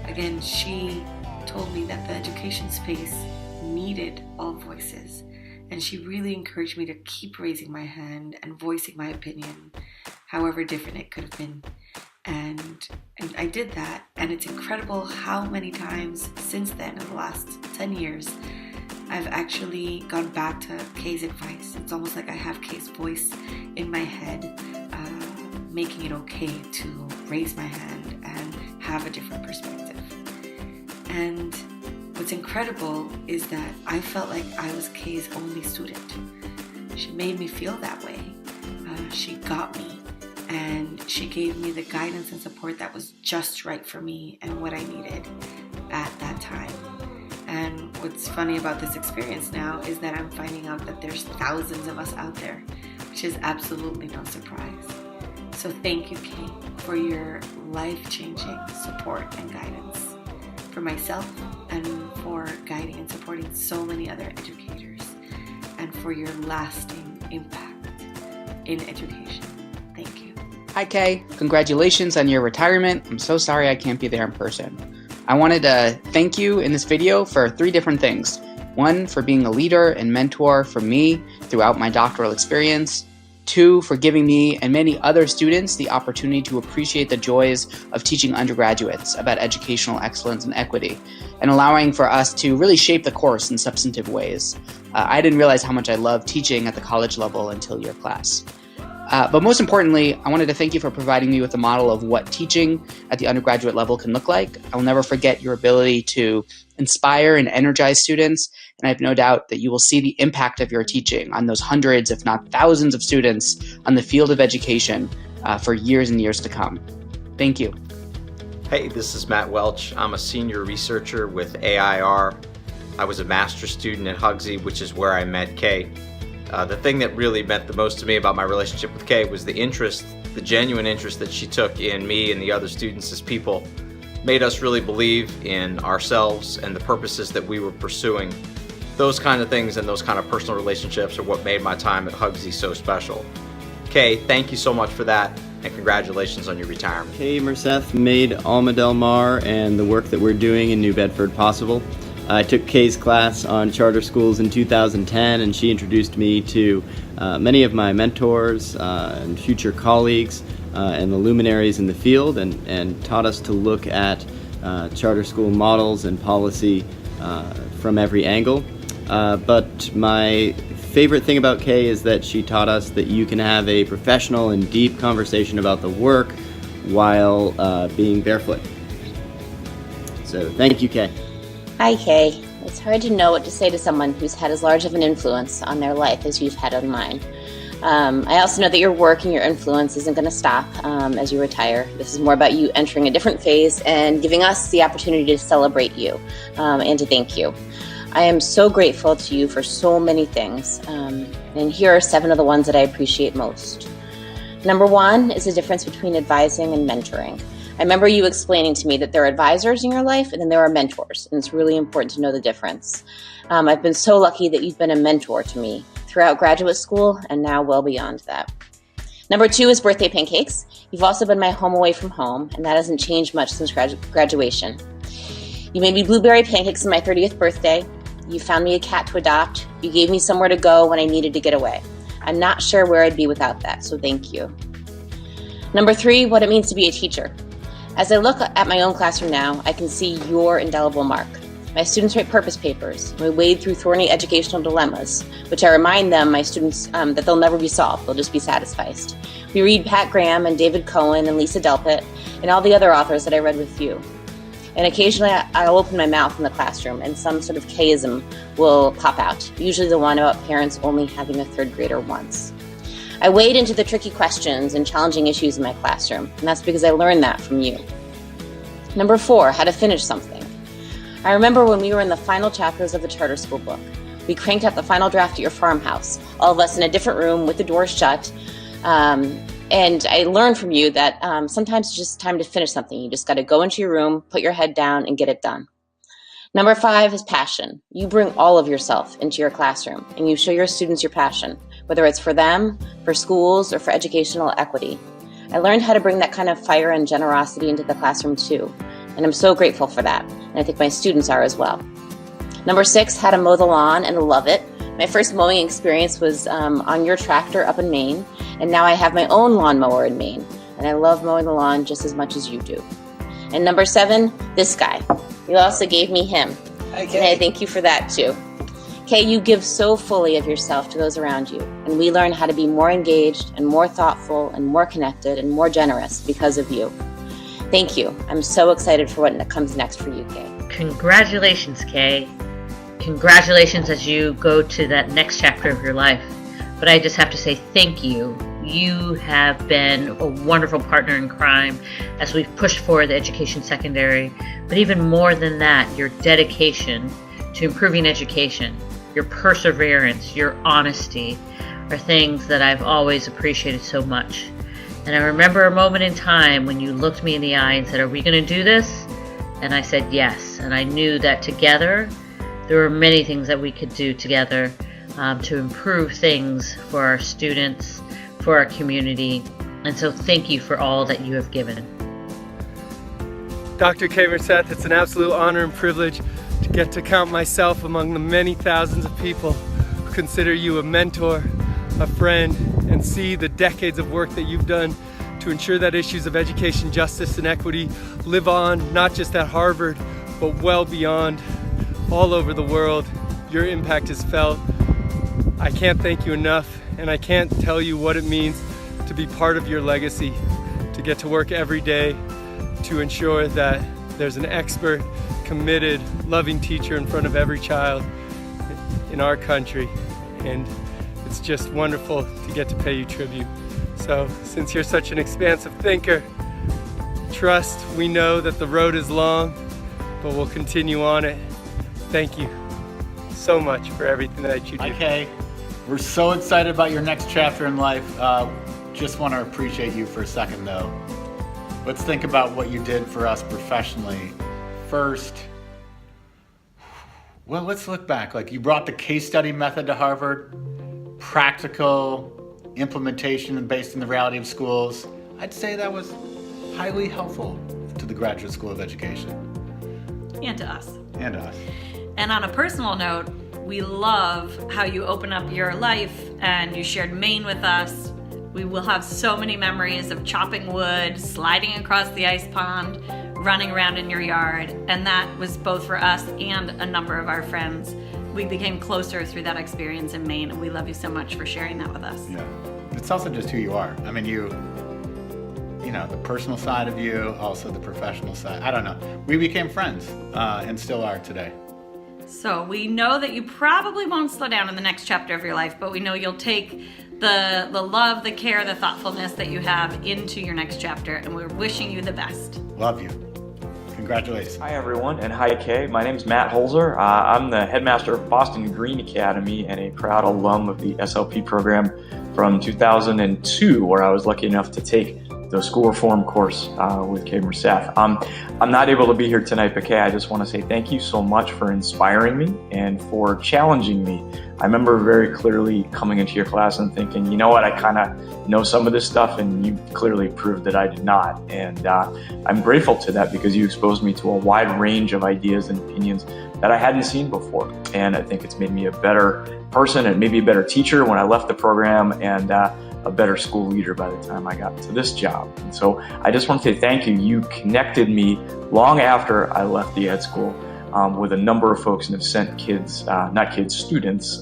again, she told me that the education space needed all voices, and she really encouraged me to keep raising my hand and voicing my opinion, however different it could have been. And I did that, and it's incredible how many times since then, in the last 10 years, I've actually gone back to Kay's advice. It's almost like I have Kay's voice in my head, making it okay to raise my hand and have a different perspective. And what's incredible is that I felt like I was Kay's only student. She made me feel that way. She got me, and she gave me the guidance and support that was just right for me and what I needed at that time. And what's funny about this experience now is that I'm finding out that there's thousands of us out there, which is absolutely no surprise. So thank you, Kay, for your life-changing support and guidance for myself, and for guiding and supporting so many other educators, and for your lasting impact in education. Thank you. Hi, Kay. Congratulations on your retirement. I'm so sorry I can't be there in person. I wanted to thank you in this video for 3 different things. 1, for being a leader and mentor for me throughout my doctoral experience. 2, for giving me and many other students the opportunity to appreciate the joys of teaching undergraduates about educational excellence and equity, and allowing for us to really shape the course in substantive ways. I didn't realize how much I loved teaching at the college level until your class. But most importantly, I wanted to thank you for providing me with a model of what teaching at the undergraduate level can look like. I will never forget your ability to inspire and energize students, and I have no doubt that you will see the impact of your teaching on those hundreds, if not thousands of students on the field of education for years and years to come. Thank you. Hey, this is Matt Welch. I'm a senior researcher with AIR. I was a master's student at Hugsy, which is where I met Kay. The thing that really meant the most to me about my relationship with Kay was the genuine interest that she took in me and the other students as people. Made us really believe in ourselves and the purposes that we were pursuing. Those kind of things and those kind of personal relationships are what made my time at Hugsy so special. Kay, thank you so much for that, and congratulations on your retirement. Kay Merseth made Alma Del Mar and the work that we're doing in New Bedford possible. I took Kay's class on charter schools in 2010, and she introduced me to many of my mentors and future colleagues and the luminaries in the field, and taught us to look at charter school models and policy from every angle. But my favorite thing about Kay is that she taught us that you can have a professional and deep conversation about the work while being barefoot. So thank you, Kay. Hi, Kay. It's hard to know what to say to someone who's had as large of an influence on their life as you've had on mine. I also know that your work and your influence isn't going to stop as you retire. This is more about you entering a different phase and giving us the opportunity to celebrate you and to thank you. I am so grateful to you for so many things, and here are 7 of the ones that I appreciate most. Number 1 is the difference between advising and mentoring. I remember you explaining to me that there are advisors in your life and then there are mentors, and it's really important to know the difference. I've been so lucky that you've been a mentor to me throughout graduate school and now well beyond that. Number 2 is birthday pancakes. You've also been my home away from home, and that hasn't changed much since graduation. You made me blueberry pancakes on my 30th birthday. You found me a cat to adopt. You gave me somewhere to go when I needed to get away. I'm not sure where I'd be without that, so thank you. Number 3, what it means to be a teacher. As I look at my own classroom now, I can see your indelible mark. My students write purpose papers. We wade through thorny educational dilemmas, which I remind them, my students, that they'll never be solved, they'll just be satisfied. We read Pat Graham and David Cohen and Lisa Delpit and all the other authors that I read with you. And occasionally I'll open my mouth in the classroom and some sort of K-ism will pop out, usually the one about parents only having a 3rd grader once. I wade into the tricky questions and challenging issues in my classroom, and that's because I learned that from you. Number 4, how to finish something. I remember when we were in the final chapters of the charter school book. We cranked out the final draft at your farmhouse, all of us in a different room with the doors shut. And I learned from you that sometimes it's just time to finish something. You just got to go into your room, put your head down, and get it done. Number 5 is passion. You bring all of yourself into your classroom, and you show your students your passion, whether it's for them, for schools, or for educational equity. I learned how to bring that kind of fire and generosity into the classroom too, and I'm so grateful for that, and I think my students are as well. Number 6, how to mow the lawn, and I love it. My first mowing experience was on your tractor up in Maine, and now I have my own lawnmower in Maine, and I love mowing the lawn just as much as you do. And number 7, this guy. You also gave me him, and I thank you for that too. Kay, you give so fully of yourself to those around you, and we learn how to be more engaged and more thoughtful and more connected and more generous because of you. Thank you. I'm so excited for what comes next for you, Kay. Congratulations, Kay. Congratulations as you go to that next chapter of your life. But I just have to say thank you. You have been a wonderful partner in crime as we've pushed forward the education secondary. But even more than that, your dedication to improving education, your perseverance, your honesty are things that I've always appreciated so much. And I remember a moment in time when you looked me in the eye and said, "Are we going to do this?" And I said yes. And I knew that together there were many things that we could do together to improve things for our students, for our community. And so thank you for all that you have given. Dr. Kay Merseth, it's an absolute honor and privilege to get to count myself among the many thousands of people who consider you a mentor, a friend, and see the decades of work that you've done to ensure that issues of education, justice, and equity live on, not just at Harvard, but well beyond, all over the world. Your impact is felt. I can't thank you enough, and I can't tell you what it means to be part of your legacy, to get to work every day to ensure that there's an expert, committed, loving teacher in front of every child in our country. And it's just wonderful to get to pay you tribute. So since you're such an expansive thinker, trust, we know that the road is long, but we'll continue on it. Thank you so much for everything that you do. Hi, Kay. We're so excited about your next chapter in life. Just want to appreciate you for a second though. Let's think about what you did for us professionally. First, well, let's look back. Like, you brought the case study method to Harvard, practical implementation based in the reality of schools. I'd say that was highly helpful to the Graduate School of Education. And to us. And us. And on a personal note, we love how you open up your life and you shared Maine with us. We will have so many memories of chopping wood, sliding across the ice pond, running around in your yard. And that was both for us and a number of our friends. We became closer through that experience in Maine, and we love you so much for sharing that with us. Yeah. It's also just who you are. I mean, you know, the personal side of you, also the professional side. I don't know. We became friends and still are today. So we know that you probably won't slow down in the next chapter of your life, but we know you'll take the love, the care, the thoughtfulness that you have into your next chapter, and we're wishing you the best. Love you. Congratulations. Hi everyone, and hi Kay. My name is Matt Holzer. I'm the headmaster of Boston Green Academy and a proud alum of the SLP program from 2002, where I was lucky enough to take the school reform course with Kay Merseth. I'm not able to be here tonight, but Kay, I just want to say thank you so much for inspiring me and for challenging me. I remember very clearly coming into your class and thinking, you know what, I kind of know some of this stuff, and you clearly proved that I did not. And I'm grateful to that because you exposed me to a wide range of ideas and opinions that I hadn't seen before. And I think it's made me a better person and maybe a better teacher when I left the program, and a better school leader by the time I got to this job. And so I just want to say thank you. You connected me long after I left the ed school with a number of folks, and have sent students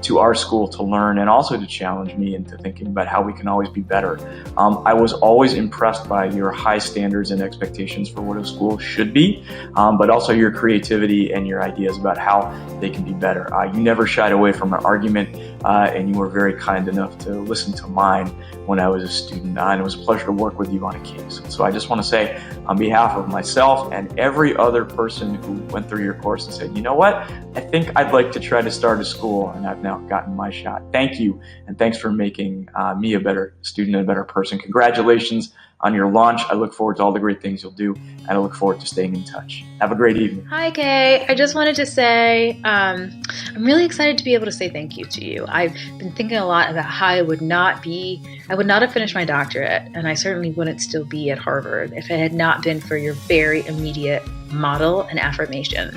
to our school to learn and also to challenge me into thinking about how we can always be better. I was always impressed by your high standards and expectations for what a school should be, but also your creativity and your ideas about how they can be better. You never shied away from an argument, and you were very kind enough to listen to mine when I was a student, and it was a pleasure to work with you on a case. So I just want to say, on behalf of myself and every other person who went through your course and said, you know what, I think I'd like to try to start a school, and I've now gotten my shot. Thank you, and thanks for making me a better student and a better person. Congratulations on your launch. I look forward to all the great things you'll do, and I look forward to staying in touch. Have a great evening. Hi, Kay. I just wanted to say I'm really excited to be able to say thank you to you. I've been thinking a lot about how I would not have finished my doctorate, and I certainly wouldn't still be at Harvard if it had not been for your very immediate model and affirmation.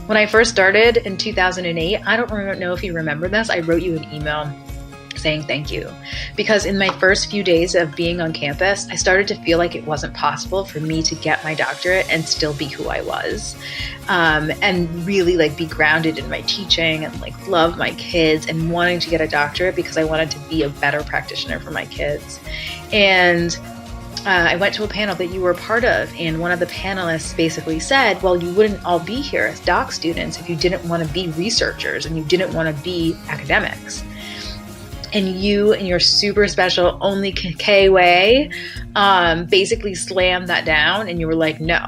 When I first started in 2008, I don't know if you remember this, I wrote you an email saying thank you. Because in my first few days of being on campus, I started to feel like it wasn't possible for me to get my doctorate and still be who I was. And really be grounded in my teaching and love my kids and wanting to get a doctorate because I wanted to be a better practitioner for my kids. And I went to a panel that you were a part of, and one of the panelists basically said, well, you wouldn't all be here as doc students if you didn't want to be researchers and you didn't want to be academics. And you, in your super special only Kay way, basically slammed that down, and you were like, no.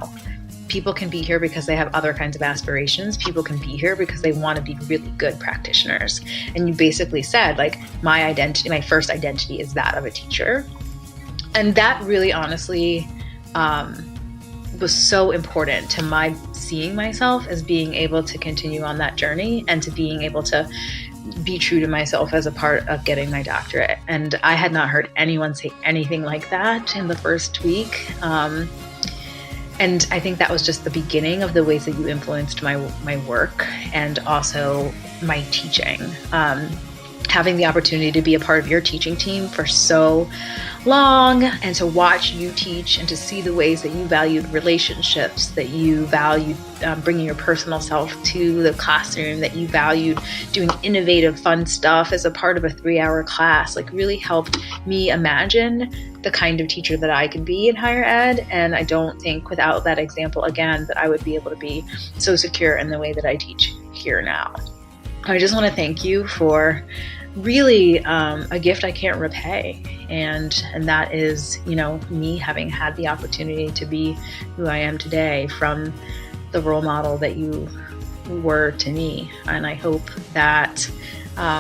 People can be here because they have other kinds of aspirations. People can be here because they want to be really good practitioners. And you basically said, my first identity is that of a teacher. And that really honestly was so important to my seeing myself as being able to continue on that journey and to being able to be true to myself as a part of getting my doctorate. And I had not heard anyone say anything like that in the first week. And I think that was just the beginning of the ways that you influenced my work and also my teaching. Having the opportunity to be a part of your teaching team for so long and to watch you teach and to see the ways that you valued relationships, that you valued bringing your personal self to the classroom, that you valued doing innovative, fun stuff as a part of a 3-hour class, really helped me imagine the kind of teacher that I could be in higher ed. And I don't think without that example, again, that I would be able to be so secure in the way that I teach here now. I just want to thank you for really a gift I can't repay, and that is, me having had the opportunity to be who I am today from the role model that you were to me. And I hope that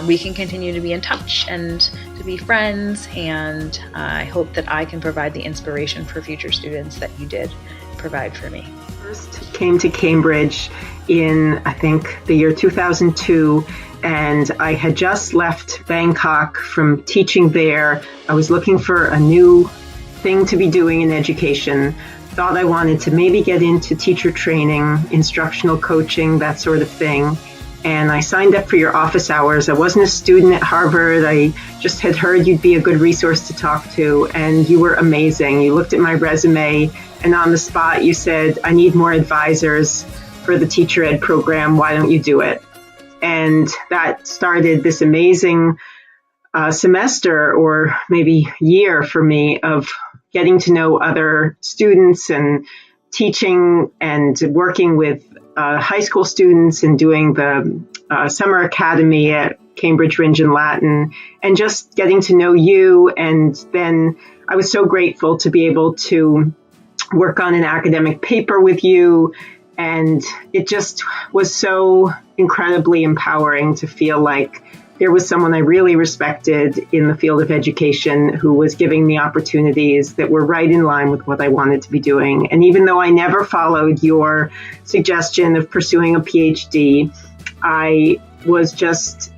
we can continue to be in touch and to be friends, and I hope that I can provide the inspiration for future students that you did provide for me. First came to Cambridge in, I think, the year 2002, and I had just left Bangkok from teaching there. I was looking for a new thing to be doing in education. Thought I wanted to maybe get into teacher training, instructional coaching, that sort of thing. And I signed up for your office hours. I wasn't a student at Harvard. I just had heard you'd be a good resource to talk to, and you were amazing. You looked at my resume, and on the spot you said, I need more advisors for the teacher ed program. Why don't you do it? And that started this amazing semester, or maybe year for me, of getting to know other students and teaching and working with high school students and doing the summer academy at Cambridge Rindge and Latin, and just getting to know you. And then I was so grateful to be able to work on an academic paper with you. And it just was so incredibly empowering to feel like Here was someone I really respected in the field of education who was giving me opportunities that were right in line with what I wanted to be doing. And even though I never followed your suggestion of pursuing a PhD, I was just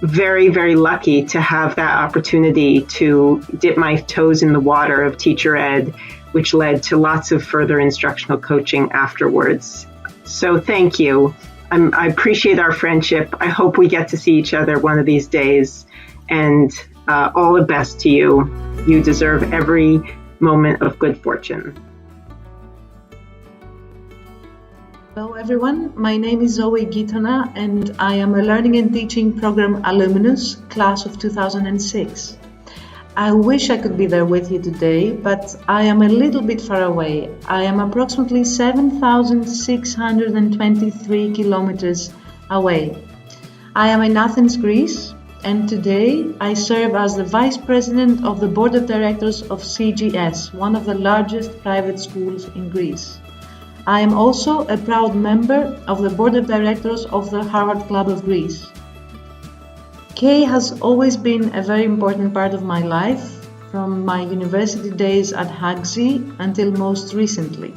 very, very lucky to have that opportunity to dip my toes in the water of teacher ed, which led to lots of further instructional coaching afterwards. So thank you. I appreciate our friendship. I hope we get to see each other one of these days. And all the best to you. You deserve every moment of good fortune. Hello everyone, my name is Zoe Gitana and I am a Learning and Teaching Program alumnus, class of 2006. I wish I could be there with you today, but I am a little bit far away. I am approximately 7,623 kilometers away. I am in Athens, Greece, and today I serve as the Vice President of the Board of Directors of CGS, one of the largest private schools in Greece. I am also a proud member of the Board of Directors of the Harvard Club of Greece. Kay has always been a very important part of my life, from my university days at Hugsy until most recently.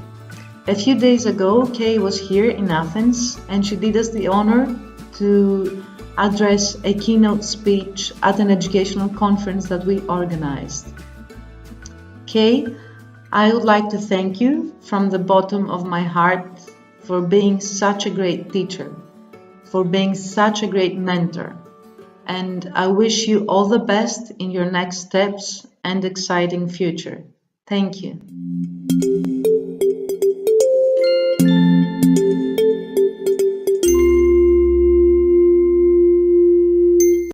A few days ago, Kay was here in Athens and she did us the honor to address a keynote speech at an educational conference that we organized. Kay, I would like to thank you from the bottom of my heart for being such a great teacher, for being such a great mentor, and I wish you all the best in your next steps and exciting future. Thank you.